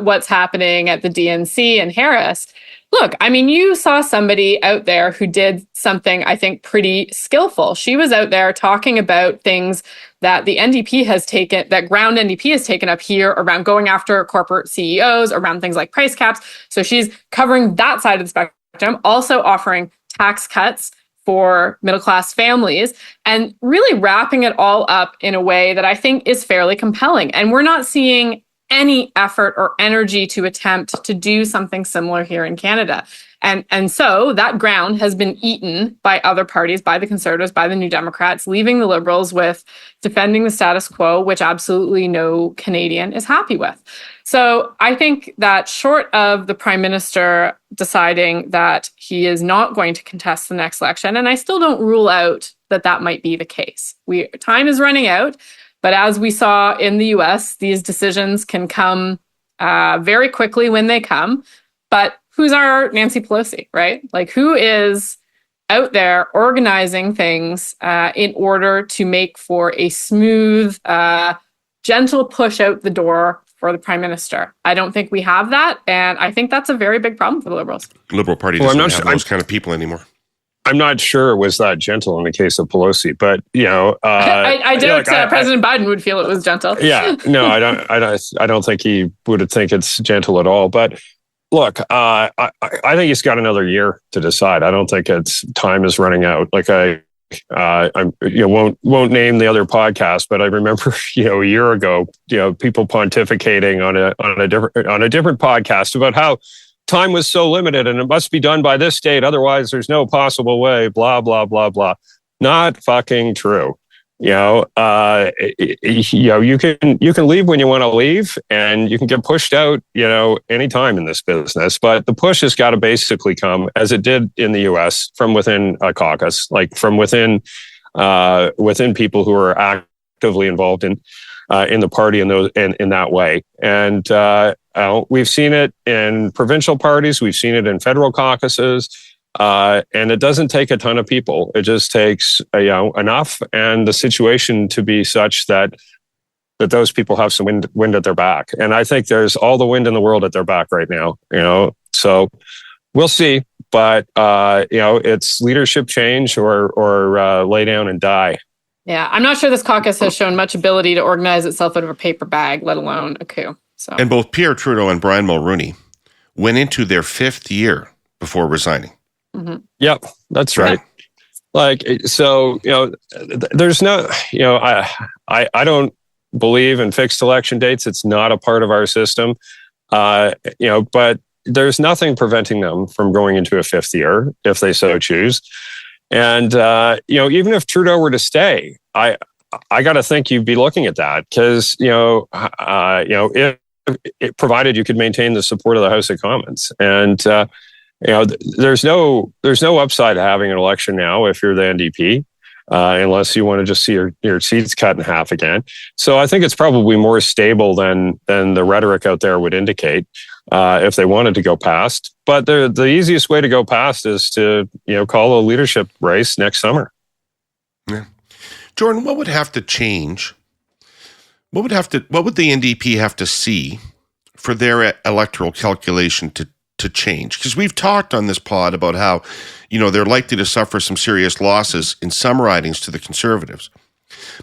what's happening at the DNC and Harris, look, I mean, you saw somebody out there who did something, I think, pretty skillful. She was out there talking about things that the NDP has taken, that ground NDP has taken up here around going after corporate CEOs, around things like price caps. So she's covering that side of the spectrum, also offering tax cuts for middle-class families, and really wrapping it all up in a way that I think is fairly compelling. And we're not seeing any effort or energy to attempt to do something similar here in Canada. And so that ground has been eaten by other parties, by the Conservatives, by the New Democrats, leaving the Liberals with defending the status quo, which absolutely no Canadian is happy with. So I think that short of the Prime Minister deciding that he is not going to contest the next election, and I still don't rule out that that might be the case. Time is running out, but as we saw in the US, these decisions can come very quickly when they come. But who's our Nancy Pelosi, right? Like, who is out there organizing things in order to make for a smooth, gentle push out the door for the Prime Minister? I don't think we have that. And I think that's a very big problem for the Liberals. Liberal Party doesn't have those kind of people anymore. I'm not sure it was that gentle in the case of Pelosi, but I doubt President Biden would feel it was gentle. Yeah, no, I don't think he would think it's gentle at all. But look, I think he's got another year to decide. I don't think time is running out. Like I won't name the other podcast, but I remember a year ago people pontificating on a different podcast about how time was so limited and it must be done by this date. Otherwise, there's no possible way, blah, blah, blah, blah. Not fucking true. You can leave when you want to leave and you can get pushed out, anytime in this business. But the push has got to basically come, as it did in the US, from within a caucus, like from within people who are actively involved in the party in that way. And we've seen it in provincial parties. We've seen it in federal caucuses. And it doesn't take a ton of people. It just takes enough, and the situation to be such that those people have some wind at their back. And I think there's all the wind in the world at their back right now. So we'll see. But it's leadership change or lay down and die. Yeah, I'm not sure this caucus has shown much ability to organize itself out of a paper bag, let alone a coup. So. And both Pierre Trudeau and Brian Mulroney went into their 5th year before resigning. Mm-hmm. Yep, that's right. Yeah. There's no, I don't believe in fixed election dates. It's not a part of our system. But there's nothing preventing them from going into a 5th year if they so choose. And, even if Trudeau were to stay, I got to think you'd be looking at that because, if provided you could maintain the support of the House of Commons. And, there's no upside to having an election now if you're the NDP, unless you want to just see your seats cut in half again. So I think it's probably more stable than the rhetoric out there would indicate if they wanted to go past. But the easiest way to go past is to call a leadership race next summer. Yeah, Jordan, what would have to change? What would the NDP have to see for their electoral calculation to change? Because we've talked on this pod about how, they're likely to suffer some serious losses in some ridings to the Conservatives.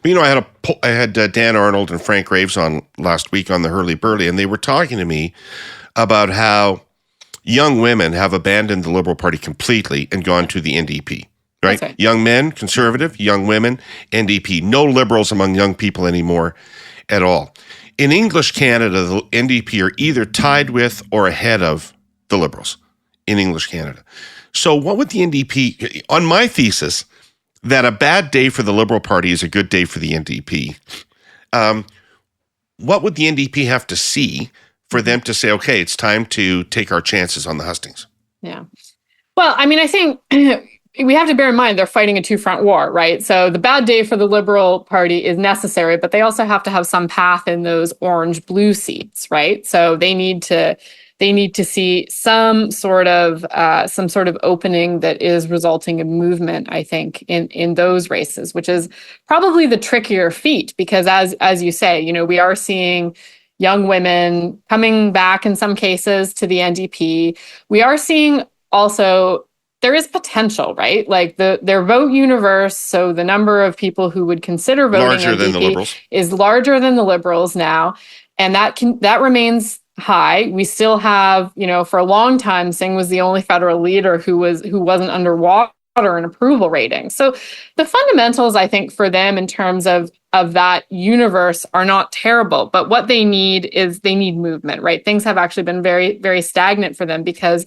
But, I had Dan Arnold and Frank Graves on last week on the Hurley Burley, and they were talking to me about how young women have abandoned the Liberal Party completely and gone to the NDP, right? Okay. Young men, Conservative, young women, NDP. No Liberals among young people anymore at all. In English Canada, the NDP are either tied with or ahead of the Liberals in English Canada. So what would the NDP, on my thesis, that a bad day for the Liberal Party is a good day for the NDP, what would the NDP have to see for them to say, okay, it's time to take our chances on the hustings. Yeah. Well, I mean, I think we have to bear in mind they're fighting a two-front war, right? So the bad day for the Liberal Party is necessary, but they also have to have some path in those orange-blue seats, right? So they need to see some sort of opening that is resulting in movement, I think, in those races, which is probably the trickier feat, because as you say, you know, we are seeing young women coming back in some cases to the NDP. We are seeing also there is potential, right? Like their vote universe, so the number of people who would consider voting larger NDP than the Liberals is larger than the Liberals now, and that remains high. We still have, you know, for a long time, Singh was the only federal leader who wasn't underwater in approval rating. So the fundamentals, I think, for them in terms of that universe are not terrible, but what they need movement, right? Things have actually been very, very stagnant for them, because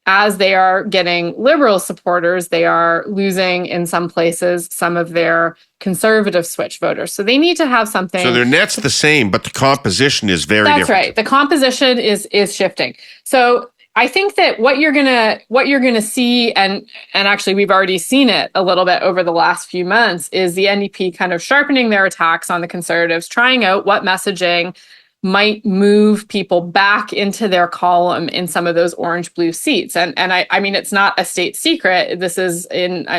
as they are getting Liberal supporters, they are losing in some places some of their conservative switch voters. So they need to have something. So their net's the same, but the composition is very different. That's right. The composition is shifting. So I think that what you're gonna see, and actually we've already seen it a little bit over the last few months, is the NDP kind of sharpening their attacks on the Conservatives, trying out what messaging might move people back into their column in some of those orange-blue seats. And I mean, it's not a state secret. This is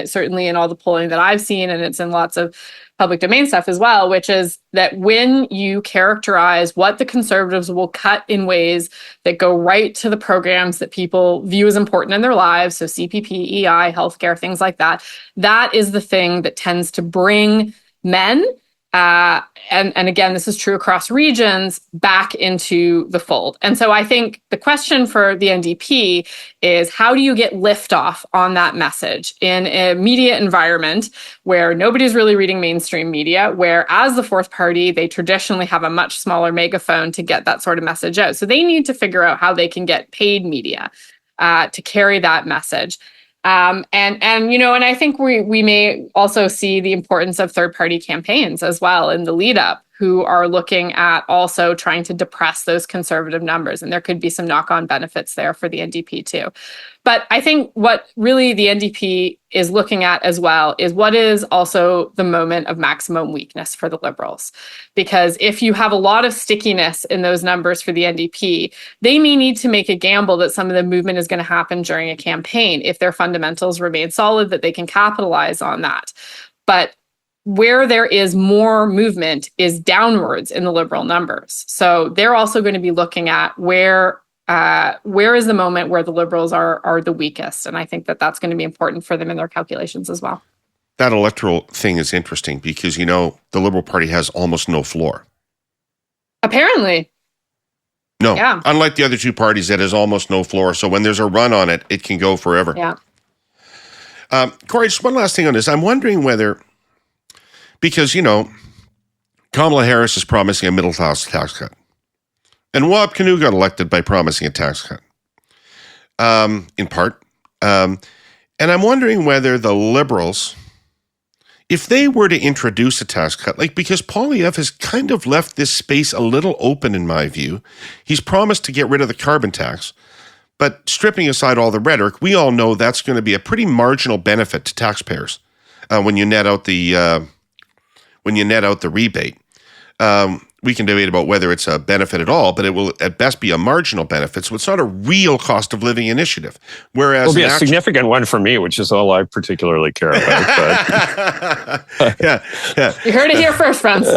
certainly in all the polling that I've seen, and it's in lots of public domain stuff as well, which is that when you characterize what the Conservatives will cut in ways that go right to the programs that people view as important in their lives, so CPP, EI, healthcare, things like that, that is the thing that tends to bring men, and again, this is true across regions, back into the fold. And so I think the question for the NDP is, how do you get liftoff on that message in a media environment where nobody's really reading mainstream media, where as the fourth party, they traditionally have a much smaller megaphone to get that sort of message out. So they need to figure out how they can get paid media to carry that message. And I think we may also see the importance of third-party campaigns as well in the lead-up, who are looking at also trying to depress those conservative numbers. And there could be some knock-on benefits there for the NDP too. But I think what really the NDP is looking at as well is what is also the moment of maximum weakness for the Liberals. Because if you have a lot of stickiness in those numbers for the NDP, they may need to make a gamble that some of the movement is going to happen during a campaign if their fundamentals remain solid, that they can capitalize on that. But where there is more movement is downwards in the Liberal numbers. So they're also going to be looking at where is the moment where the Liberals are the weakest. And I think that that's going to be important for them in their calculations as well. That electoral thing is interesting because, you know, the Liberal Party has almost no floor. Apparently. No. Yeah. Unlike the other two parties, that has almost no floor. So when there's a run on it, it can go forever. Yeah. Kory, just one last thing on this. I'm wondering whether, because, you know, Kamala Harris is promising a middle-class tax cut. And Wab Kinew got elected by promising a tax cut, in part. And I'm wondering whether the Liberals, if they were to introduce a tax cut, like, because Poilievre has kind of left this space a little open, in my view. He's promised to get rid of the carbon tax, but stripping aside all the rhetoric, we all know that's going to be a pretty marginal benefit to taxpayers when you net out the rebate. We can debate about whether it's a benefit at all, but it will at best be a marginal benefit. So it's not a real cost of living initiative. Whereas it'll be a significant one for me, which is all I particularly care about. But. Yeah. You heard it here first, friends.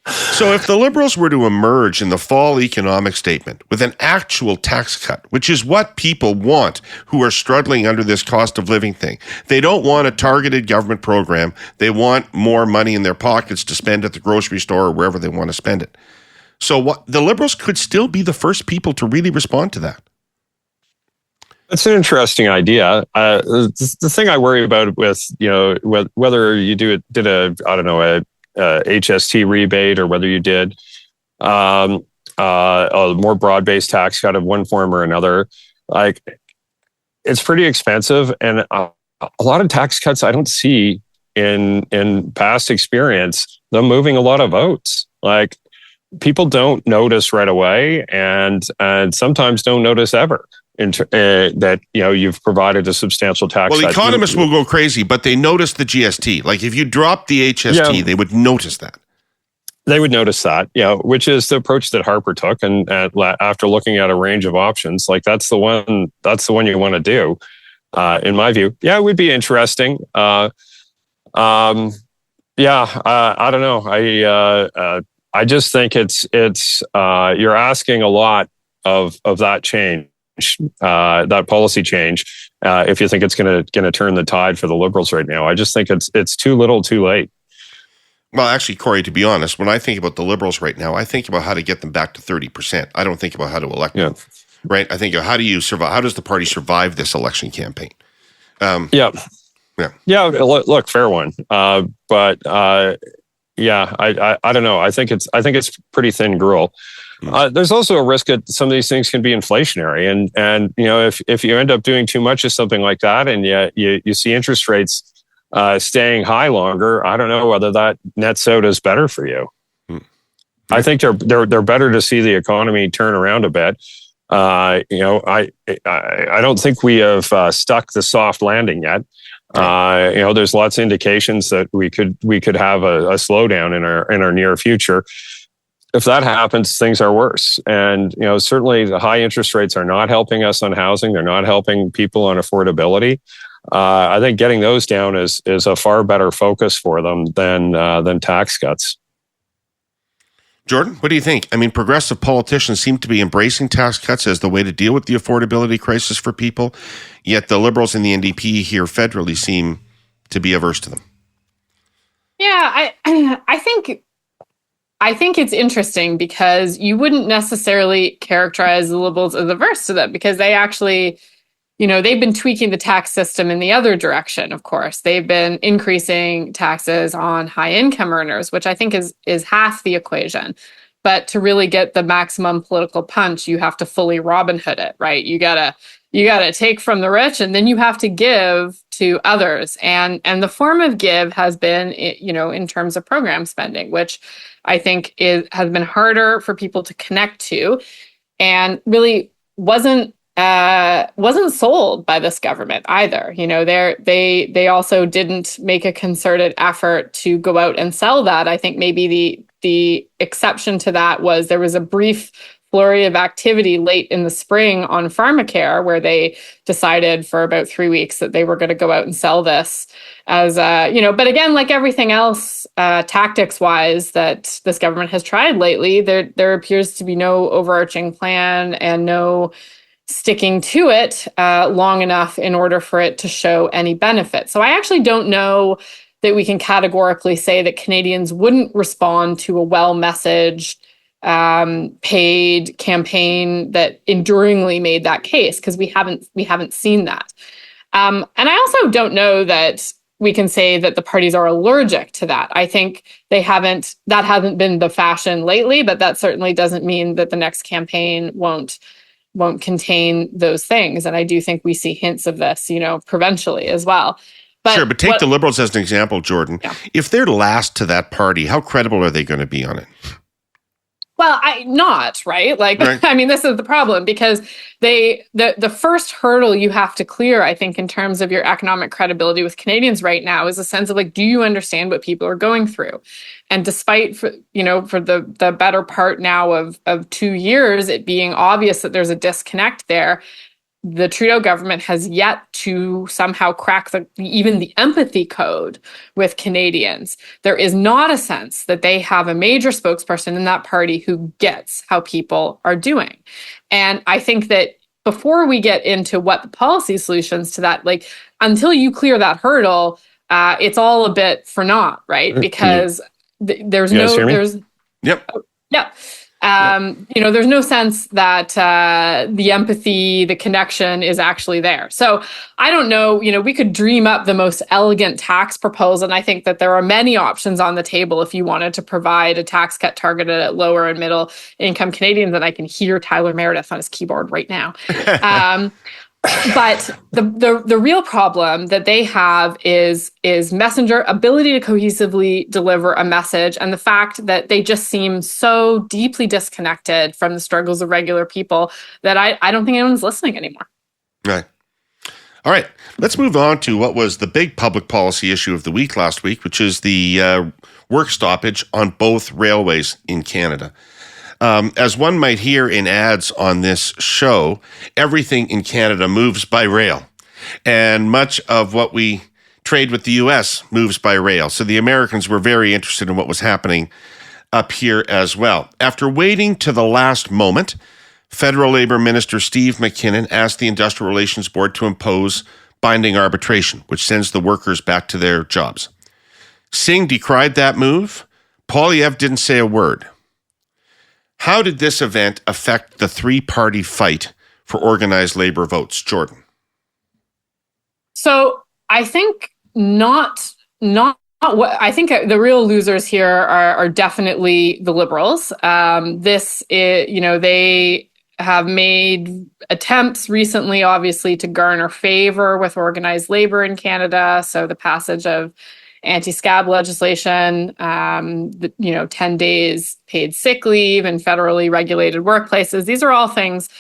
So if the Liberals were to emerge in the fall economic statement with an actual tax cut, which is what people want who are struggling under this cost of living thing, they don't want a targeted government program. They want more money in their pockets to spend at the grocery store or wherever they want to spend it. So the Liberals could still be the first people to really respond to that. That's an interesting idea. The thing I worry about with, you know, whether you did a HST rebate or whether you did a more broad-based tax cut of one form or another, like, it's pretty expensive. And a lot of tax cuts I don't see in past experience them moving a lot of votes. Like, people don't notice right away, and sometimes don't notice ever. That you've provided a substantial tax. Well, economists will go crazy, but they notice the GST. Like if you drop the HST, they would notice that. They would notice that, which is the approach that Harper took, and after looking at a range of options, like that's the one you want to do, in my view. Yeah, it would be interesting. I don't know. I just think it's you're asking a lot of that change. That policy change, if you think it's going to turn the tide for the Liberals right now. I just think it's too little, too late. Well, actually, Kory, to be honest, when I think about the Liberals right now, I think about how to get them back to 30%. I don't think about how to elect them, right? I think, how do you survive? How does the party survive this election campaign? Look, fair one. But I don't know. I think it's pretty thin gruel. There's also a risk that some of these things can be inflationary, and if you end up doing too much of something like that, and you see interest rates staying high longer, I don't know whether that nets out as better for you. I think they're better to see the economy turn around a bit. I don't think we have stuck the soft landing yet. There's lots of indications that we could have a slowdown in our near future. If that happens, things are worse. And, certainly the high interest rates are not helping us on housing. They're not helping people on affordability. I think getting those down is a far better focus for them than tax cuts. Jordan, what do you think? I mean, progressive politicians seem to be embracing tax cuts as the way to deal with the affordability crisis for people, yet the Liberals and the NDP here federally seem to be averse to them. Yeah, I think it's interesting because you wouldn't necessarily characterize the Liberals as averse to them, because they actually, they've been tweaking the tax system in the other direction, of course. They've been increasing taxes on high income earners, which I think is half the equation. But to really get the maximum political punch, you have to fully Robin Hood it, right? You gotta take from the rich, and then you have to give to others. And the form of give has been, in terms of program spending, which I think has been harder for people to connect to, and really wasn't sold by this government either. They also didn't make a concerted effort to go out and sell that. I think maybe the exception to that was there was a brief flurry of activity late in the spring on pharmacare, where they decided for about 3 weeks that they were going to go out and sell this as, but again, like everything else, tactics wise that this government has tried lately, there appears to be no overarching plan and no sticking to it long enough in order for it to show any benefit. So I actually don't know that we can categorically say that Canadians wouldn't respond to a well-messaged, paid campaign that enduringly made that case, because we haven't seen that. And I also don't know that we can say that the parties are allergic to that. I think that hasn't been the fashion lately, but that certainly doesn't mean that the next campaign won't contain those things. And I do think we see hints of this, provincially as well. Sure, but take the Liberals as an example, Jordan. Yeah. If they're last to that party, how credible are they going to be on it? Well, right? Right. I mean, this is the problem, because the first hurdle you have to clear, I think, in terms of your economic credibility with Canadians right now is a sense of do you understand what people are going through? And despite, for the better part now of 2 years, it being obvious that there's a disconnect there, the Trudeau government has yet to somehow crack even the empathy code with Canadians. There is not a sense that they have a major spokesperson in that party who gets how people are doing. And I think that before we get into what the policy solutions to that, until you clear that hurdle, it's all a bit for naught, right? Because there's Yep. Yeah. There's no sense that the empathy, the connection is actually there. So I don't know, we could dream up the most elegant tax proposal. And I think that there are many options on the table if you wanted to provide a tax cut targeted at lower and middle income Canadians. And I can hear Tyler Meredith on his keyboard right now. But the real problem that they have is messenger ability to cohesively deliver a message, and the fact that they just seem so deeply disconnected from the struggles of regular people that I don't think anyone's listening anymore. Right. All right. Let's move on to what was the big public policy issue of the week last week, which is the work stoppage on both railways in Canada. As one might hear in ads on this show, everything in Canada moves by rail. And much of what we trade with the U.S. moves by rail. So the Americans were very interested in what was happening up here as well. After waiting to the last moment, Federal Labor Minister Steve McKinnon asked the Industrial Relations Board to impose binding arbitration, which sends the workers back to their jobs. Singh decried that move. Poilievre didn't say a word. How did this event affect the three-party fight for organized labor votes, Jordan? So I think not what I think the real losers here are definitely the Liberals. They have made attempts recently, obviously, to garner favor with organized labor in Canada. So the passage of anti-scab legislation, 10 days paid sick leave in federally regulated workplaces. These are all things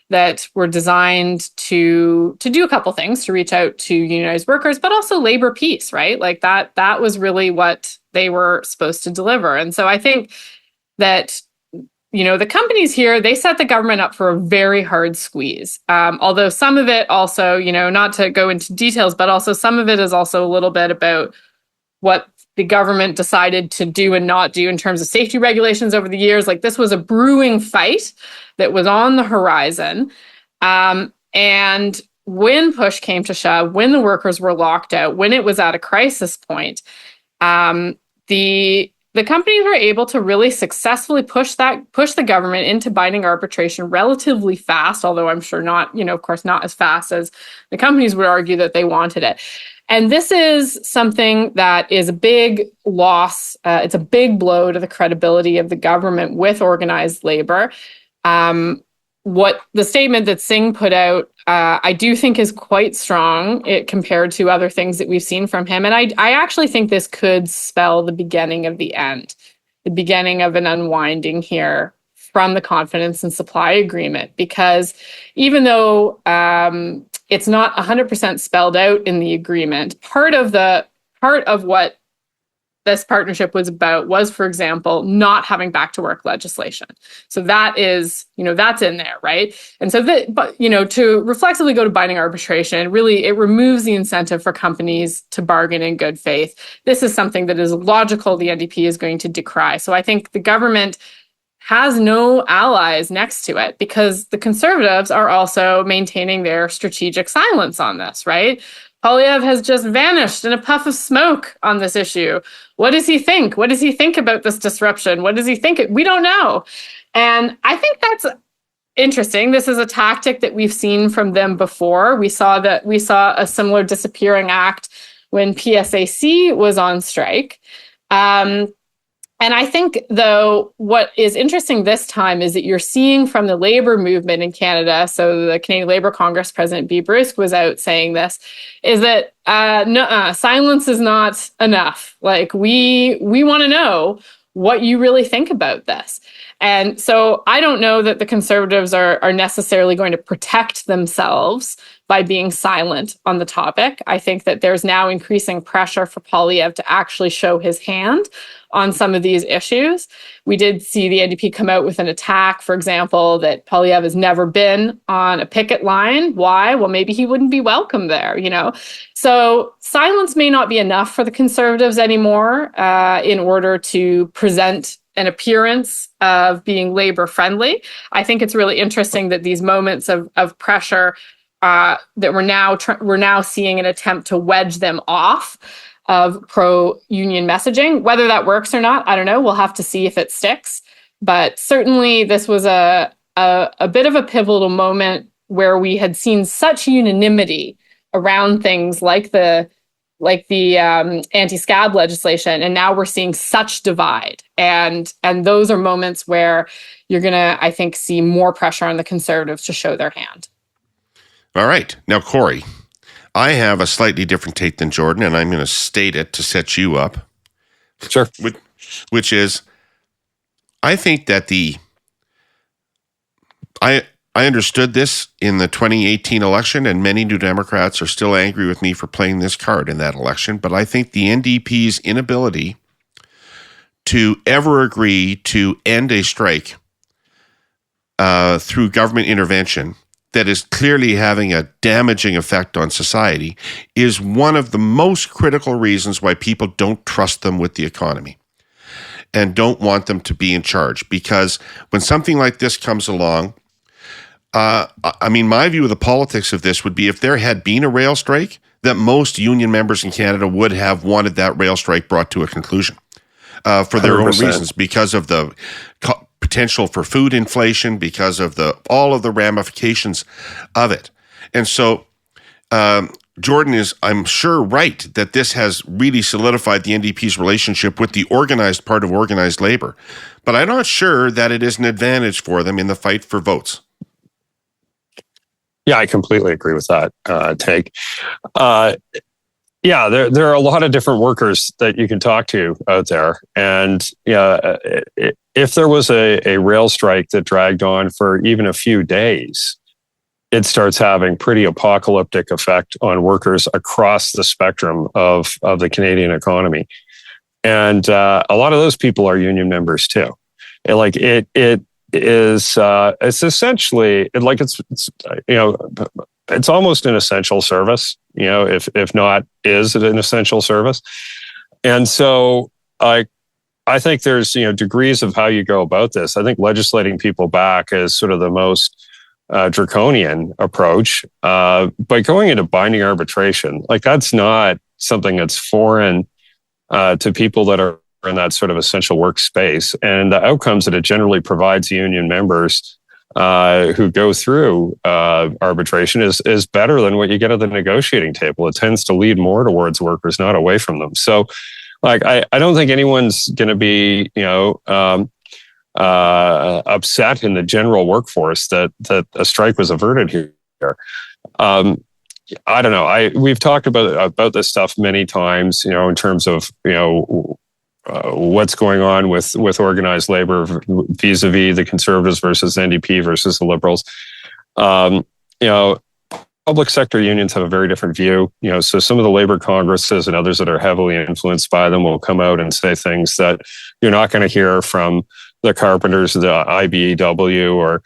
that were designed to do a couple things, to reach out to unionized workers, but also labor peace, right? Like that was really what they were supposed to deliver. And so I think that, the companies here, they set the government up for a very hard squeeze. Although some of it also, not to go into details, but also some of it is also a little bit about what the government decided to do and not do in terms of safety regulations over the years. Like, this was a brewing fight that was on the horizon. And when push came to shove, when the workers were locked out, when it was at a crisis point, the companies were able to really successfully push the government into binding arbitration relatively fast, although I'm sure not, of course, not as fast as the companies would argue that they wanted it. And this is something that is a big loss. It's a big blow to the credibility of the government with organized labor. What the statement that Singh put out, I do think is quite strong compared to other things that we've seen from him. And I actually think this could spell the beginning of the end, the beginning of an unwinding here from the confidence and supply agreement, because even though it's not 100% spelled out in the agreement, part of what this partnership was about was, for example, not having back to work legislation. So that is, that's in there, right? And so to reflexively go to binding arbitration, really, it removes the incentive for companies to bargain in good faith. This is something that is logical. The NDP is going to decry. So I think the government has no allies next to it, because the Conservatives are also maintaining their strategic silence on this, right? Poilievre has just vanished in a puff of smoke on this issue. What does he think? What does he think about this disruption? What does he think? We don't know. And I think that's interesting. This is a tactic that we've seen from them before. We saw a similar disappearing act when PSAC was on strike. And I think, though, what is interesting this time is that you're seeing from the labor movement in Canada, so the Canadian Labour Congress President B. Bruce was out saying this, is that silence is not enough. Like, we want to know what you really think about this. And so I don't know that the Conservatives are necessarily going to protect themselves by being silent on the topic. I think that there's now increasing pressure for Poilievre to actually show his hand on some of these issues. We did see the NDP come out with an attack, for example, that Poilievre has never been on a picket line. Why? Well, maybe he wouldn't be welcome there, So silence may not be enough for the Conservatives anymore in order to present an appearance of being labor friendly. I think it's really interesting that these moments of pressure that we're now seeing an attempt to wedge them off of pro-union messaging. Whether that works or not, I don't know. We'll have to see if it sticks. But certainly this was a bit of a pivotal moment where we had seen such unanimity around things like the anti-scab legislation, and now we're seeing such divide. And those are moments where you're going to, I think, see more pressure on the Conservatives to show their hand. All right. Now, Kory, I have a slightly different take than Jordan, and I'm going to state it to set you up. Sure. Which is, I think that I understood this in the 2018 election, and many New Democrats are still angry with me for playing this card in that election. But I think the NDP's inability to ever agree to end a strike through government intervention that is clearly having a damaging effect on society is one of the most critical reasons why people don't trust them with the economy and don't want them to be in charge. Because when something like this comes along, my view of the politics of this would be if there had been a rail strike, that most union members in Canada would have wanted that rail strike brought to a conclusion for their 100%. Own reasons, because of the potential for food inflation, because of all of the ramifications of it. And so Jordan is, I'm sure, right that this has really solidified the NDP's relationship with the organized part of organized labor. But I'm not sure that it is an advantage for them in the fight for votes. Yeah, I completely agree with that take. Yeah, there are a lot of different workers that you can talk to out there. And if there was a rail strike that dragged on for even a few days, it starts having pretty apocalyptic effect on workers across the spectrum of the Canadian economy. And a lot of those people are union members too. It's essentially it's almost an essential service, if not is it an essential service. And so I think there's, degrees of how you go about this. I think legislating people back is sort of the most draconian approach, but going into binding arbitration, that's not something that's foreign to people that are in that sort of essential work space. And the outcomes that it generally provides union members who go through arbitration is better than what you get at the negotiating table. It tends to lead more towards workers, not away from them. So I don't think anyone's going to be, upset in the general workforce that a strike was averted here. I don't know. We've talked about this stuff many times, in terms of, what's going on with organized labor vis-a-vis the Conservatives versus NDP versus the Liberals. Public sector unions have a very different view. So some of the labor congresses and others that are heavily influenced by them will come out and say things that you're not going to hear from the carpenters, the IBEW, or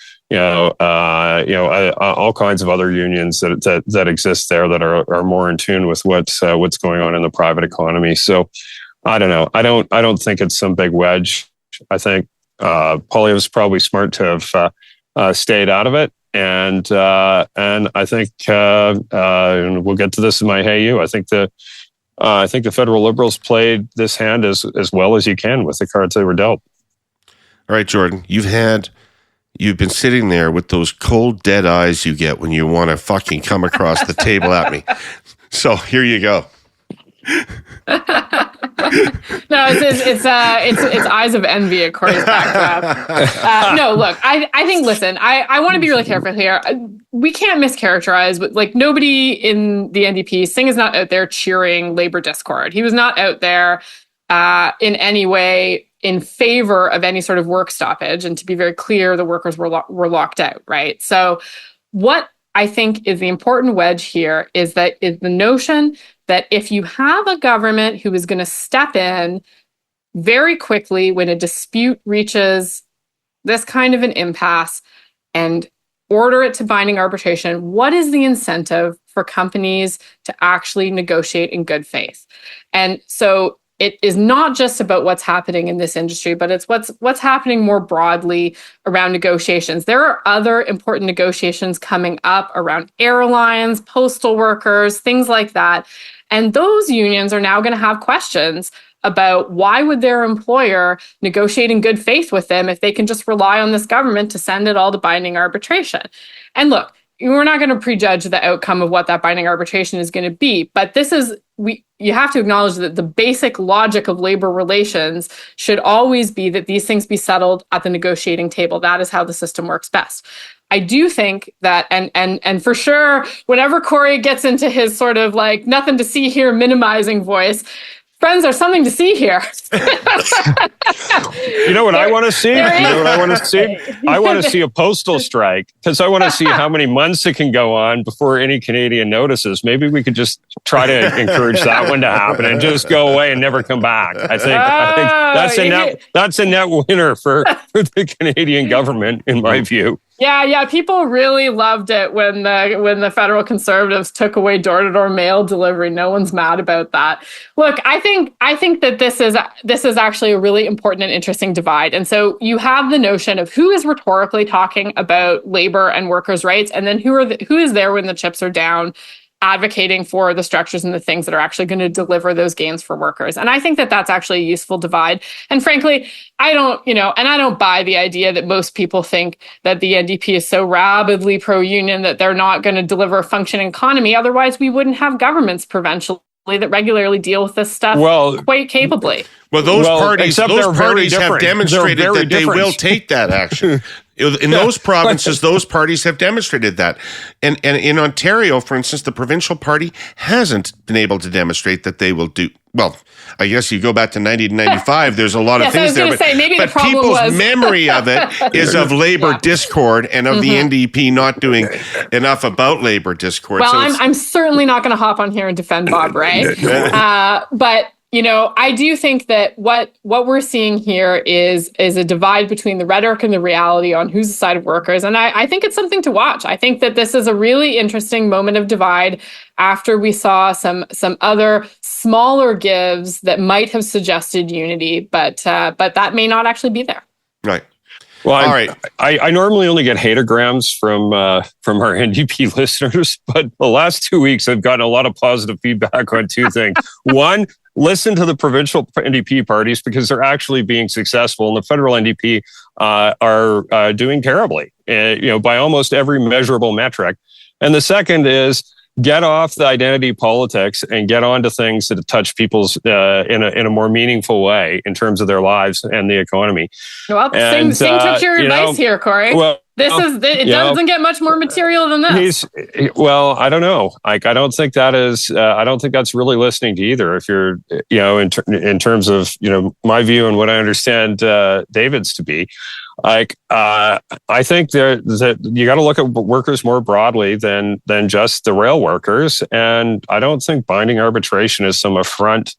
all kinds of other unions that exist there that are more in tune with what's going on in the private economy. So I don't know. I don't think it's some big wedge. I think Poilievre's probably smart to have stayed out of it. And I think we'll get to this in my Hey You. I think the federal Liberals played this hand as well as you can with the cards they were dealt. All right, Jordan, you've been sitting there with those cold, dead eyes you get when you want to fucking come across the table at me. So here you go. No, it's eyes of envy at Kory's backdrop. No, look, I think, listen, I want to be really careful here. We can't mischaracterize, but nobody in the NDP, Singh is not out there cheering labor discord. He was not out there in any way in favor of any sort of work stoppage. And to be very clear, the workers were locked out, right? So what I think is the important wedge here is the notion that if you have a government who is going to step in very quickly when a dispute reaches this kind of an impasse and order it to binding arbitration, what is the incentive for companies to actually negotiate in good faith? And so it is not just about what's happening in this industry, but it's what's happening more broadly around negotiations. There are other important negotiations coming up around airlines, postal workers, things like that. And those unions are now going to have questions about why would their employer negotiate in good faith with them if they can just rely on this government to send it all to binding arbitration. And look, we're not going to prejudge the outcome of what that binding arbitration is going to be, but you have to acknowledge that the basic logic of labor relations should always be that these things be settled at the negotiating table. That is how the system works best. I do think that, and for sure, whenever Kory gets into his sort of like nothing to see here, minimizing voice, friends, there's something to see here. You know what I want to see? You know what I want to see? I want to see a postal strike, because I want to see how many months it can go on before any Canadian notices. Maybe we could just try to encourage that one to happen and just go away and never come back. I think that's a net winner for the Canadian government, in my view. Yeah. People really loved it when the federal Conservatives took away door-to-door mail delivery. No one's mad about that. Look, I think that this is actually a really important and interesting divide. And so you have the notion of who is rhetorically talking about labor and workers' rights, and then who is there when the chips are down, advocating for the structures and the things that are actually going to deliver those gains for workers. And I think that that's actually a useful divide. And frankly, I don't buy the idea that most people think that the NDP is so rabidly pro-union that they're not going to deliver a functioning economy. Otherwise, we wouldn't have governments provincially that regularly deal with this stuff quite capably. Well, those parties have demonstrated that they will take that action. In those provinces, those parties have demonstrated that. And in Ontario, for instance, the provincial party hasn't been able to demonstrate that they will do. Well, I guess you go back to 1995, there's a lot of things there. But people's memory of it is of labor discord and of the NDP not doing enough about labor discord. Well, I'm certainly not going to hop on here and defend Bob Ray. But I do think that what we're seeing here is a divide between the rhetoric and the reality on who's the side of workers. And I think it's something to watch. I think that this is a really interesting moment of divide after we saw some other smaller gives that might have suggested unity, but that may not actually be there. Right. Well, all right. I normally only get hatergrams from our NDP listeners, but the last 2 weeks I've gotten a lot of positive feedback on two things. One, listen to the provincial NDP parties, because they're actually being successful, and the federal NDP are doing terribly, by almost every measurable metric. And the second is, get off the identity politics and get on to things that touch people's in a more meaningful way in terms of their lives and the economy. Well, Singh took your advice here, Kory. Well, it doesn't get much more material than this. I don't know. I don't think that is. I don't think that's really listening to either. If you're, in terms of my view and what I understand David's to be. I think that you got to look at workers more broadly than just the rail workers, and I don't think binding arbitration is some affront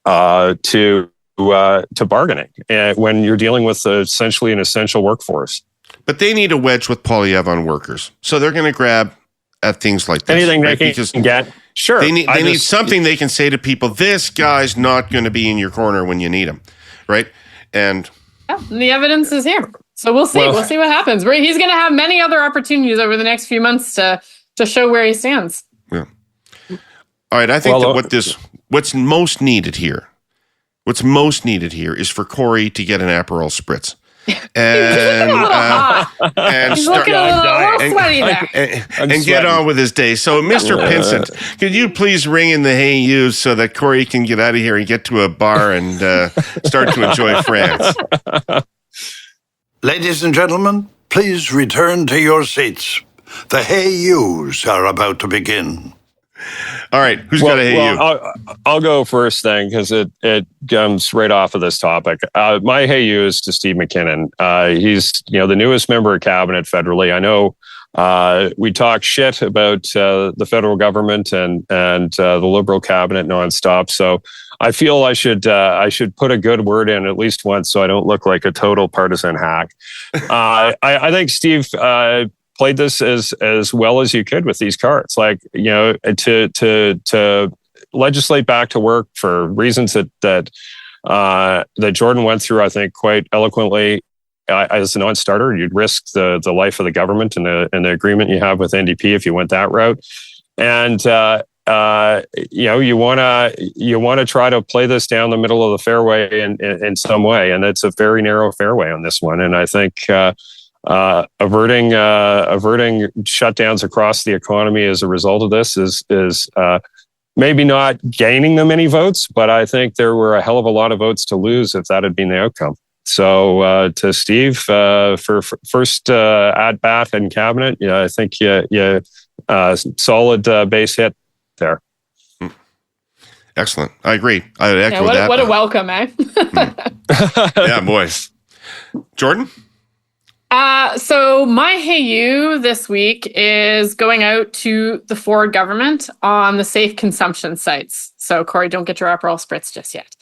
to bargaining when you're dealing with essentially an essential workforce. But they need a wedge with Poilievre on workers, so they're going to grab at things like this. Anything they can get. Sure, they need something they can say to people. This guy's not going to be in your corner when you need him, right? And the evidence is here. So we'll see. We'll see what happens. He's going to have many other opportunities over the next few months to show where he stands. Yeah. All right. I think what's most needed here is for Kory to get an Aperol Spritz. And he's looking a little sweaty there. And get on with his day. So, Mr. Pinsent, could you please ring in the Hey You so that Kory can get out of here and get to a bar and start to enjoy France? Ladies and gentlemen, please return to your seats. The Hey Yous are about to begin. All right, who's got a Hey You? I'll go first then, because it comes right off of this topic. My Hey You is to Steve McKinnon. He's the newest member of cabinet federally. I know we talk shit about the federal government and the Liberal cabinet nonstop. So I feel I should put a good word in at least once, so I don't look like a total partisan hack. I think Steve played this as well as you could with these cards, like to legislate back to work for reasons that Jordan went through. I think quite eloquently. As a non-starter, you'd risk the life of the government and the agreement you have with NDP if you went that route. And you want to try to play this down the middle of the fairway in some way, and it's a very narrow fairway on this one. And I think averting shutdowns across the economy as a result of this is maybe not gaining them any votes, but I think there were a hell of a lot of votes to lose if that had been the outcome. So to Steve, for first at bat in cabinet, I think solid base hit there. Excellent. I agree. I would echo that. What a welcome, eh? Yeah, boys. Jordan? So my hey you this week is going out to the Ford government on the safe consumption sites. So Kory, don't get your Aperol spritz just yet.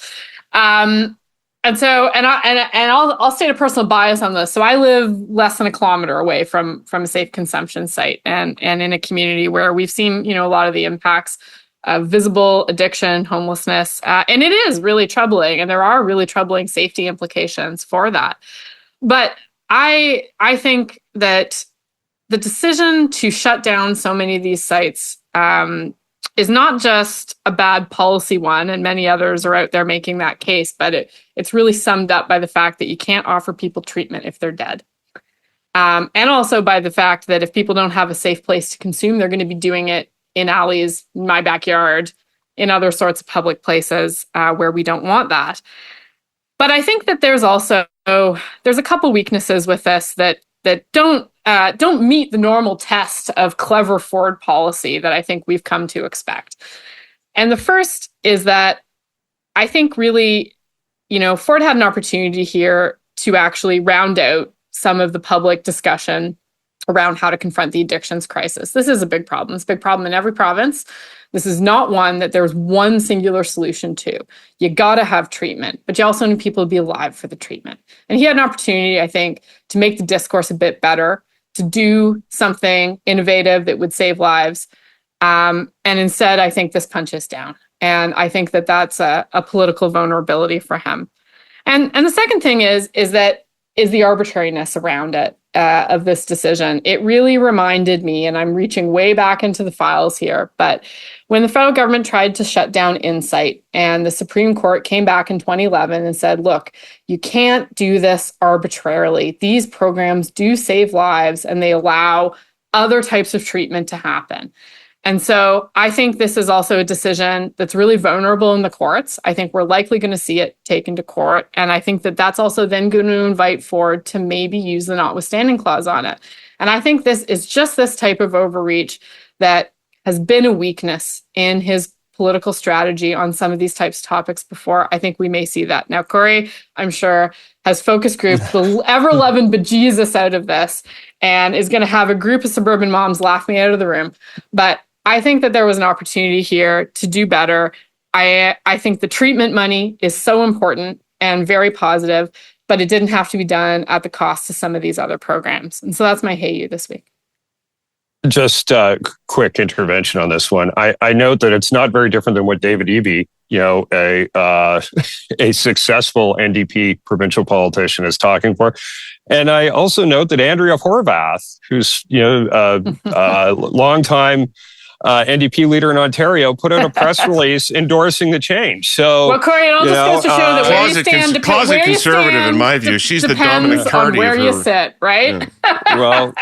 And I'll state a personal bias on this. So I live less than a kilometer away from a safe consumption site, and in a community where we've seen a lot of the impacts of visible addiction, homelessness, and it is really troubling, and there are really troubling safety implications for that. But I think that the decision to shut down so many of these sites is not just a bad policy one, and many others are out there making that case, but it's really summed up by the fact that you can't offer people treatment if they're dead. And also by the fact that if people don't have a safe place to consume, they're going to be doing it in alleys, in my backyard, in other sorts of public places where we don't want that. But I think that there's a couple weaknesses with this that don't meet the normal test of clever Ford policy that I think we've come to expect. And the first is that I think really, Ford had an opportunity here to actually round out some of the public discussion around how to confront the addictions crisis. This is a big problem. It's a big problem in every province. This is not one that there's one singular solution to. You got to have treatment, but you also need people to be alive for the treatment. And he had an opportunity, I think, to make the discourse a bit better, to do something innovative that would save lives. And instead, I think this punches down. And I think that that's a political vulnerability for him. And the second thing is the arbitrariness around it. Of this decision. It really reminded me, and I'm reaching way back into the files here, but when the federal government tried to shut down Insight and the Supreme Court came back in 2011 and said, look, you can't do this arbitrarily. These programs do save lives and they allow other types of treatment to happen. And so I think this is also a decision that's really vulnerable in the courts. I think we're likely going to see it taken to court. And I think that that's also then going to invite Ford to maybe use the notwithstanding clause on it. And I think this is just this type of overreach that has been a weakness in his political strategy on some of these types of topics before. I think we may see that. Now, Kory, I'm sure, has focus groups the ever-loving bejesus out of this and is going to have a group of suburban moms laugh me out of the room. But I think that there was an opportunity here to do better. I think the treatment money is so important and very positive, but it didn't have to be done at the cost of some of these other programs. And so that's my hey you this week. Just a quick intervention on this one. I note that it's not very different than what David Eby, a successful NDP provincial politician, is talking for. And I also note that Andrea Horwath, who's a longtime NDP leader in Ontario, put out a press release endorsing the change. So, well, Kory, it all just goes to show that where you stand, closet conservative, in my view, she's the dominant party. Where you sit, right? Yeah.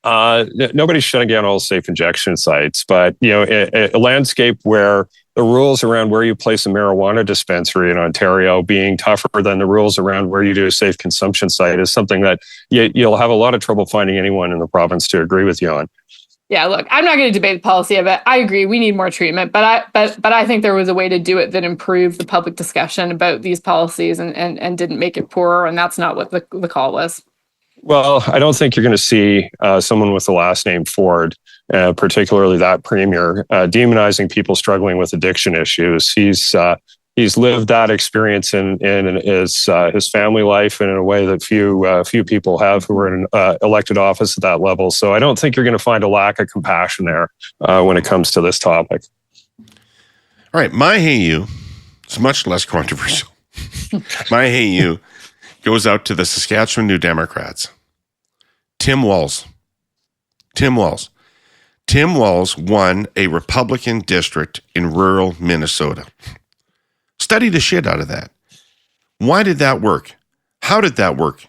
Well, nobody's shutting down all safe injection sites, but a landscape where the rules around where you place a marijuana dispensary in Ontario being tougher than the rules around where you do a safe consumption site is something that you'll have a lot of trouble finding anyone in the province to agree with you on. Yeah, look, I'm not going to debate the policy of it. I agree, we need more treatment, but I think there was a way to do it that improved the public discussion about these policies and didn't make it poorer, and that's not what the call was. Well, I don't think you're going to see someone with the last name Ford, particularly that premier, demonizing people struggling with addiction issues. He's lived that experience in his family life and in a way that few people have who are in elected office at that level. So I don't think you're going to find a lack of compassion there when it comes to this topic. All right, my hey you is much less controversial. My hey you goes out to the Saskatchewan New Democrats. Tim Walz won a Republican district in rural Minnesota. Study the shit out of that. Why did that work? How did that work?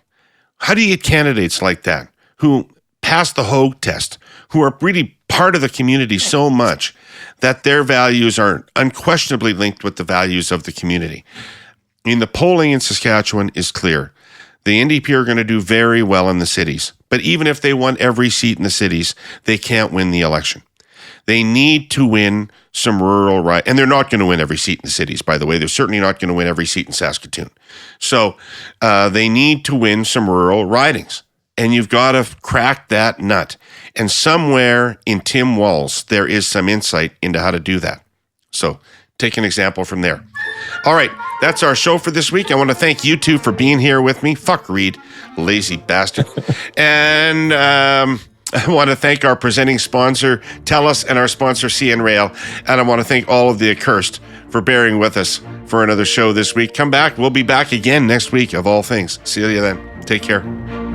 How do you get candidates like that who pass the Hogue test, who are really part of the community so much that their values are unquestionably linked with the values of the community? mean, the polling in Saskatchewan is clear. The NDP are going to do very well in the cities. But even if they won every seat in the cities, they can't win the election. They need to win some rural ridings. And they're not going to win every seat in the cities, by the way. They're certainly not going to win every seat in Saskatoon. So they need to win some rural ridings. And you've got to crack that nut. And somewhere in Tim Walz, there is some insight into how to do that. So take an example from there. All right, that's our show for this week. I want to thank you two for being here with me. Fuck Reid, lazy bastard. And I want to thank our presenting sponsor, TELUS, and our sponsor, CN Rail. And I want to thank all of the accursed for bearing with us for another show this week. Come back. We'll be back again next week, of all things. See you then. Take care.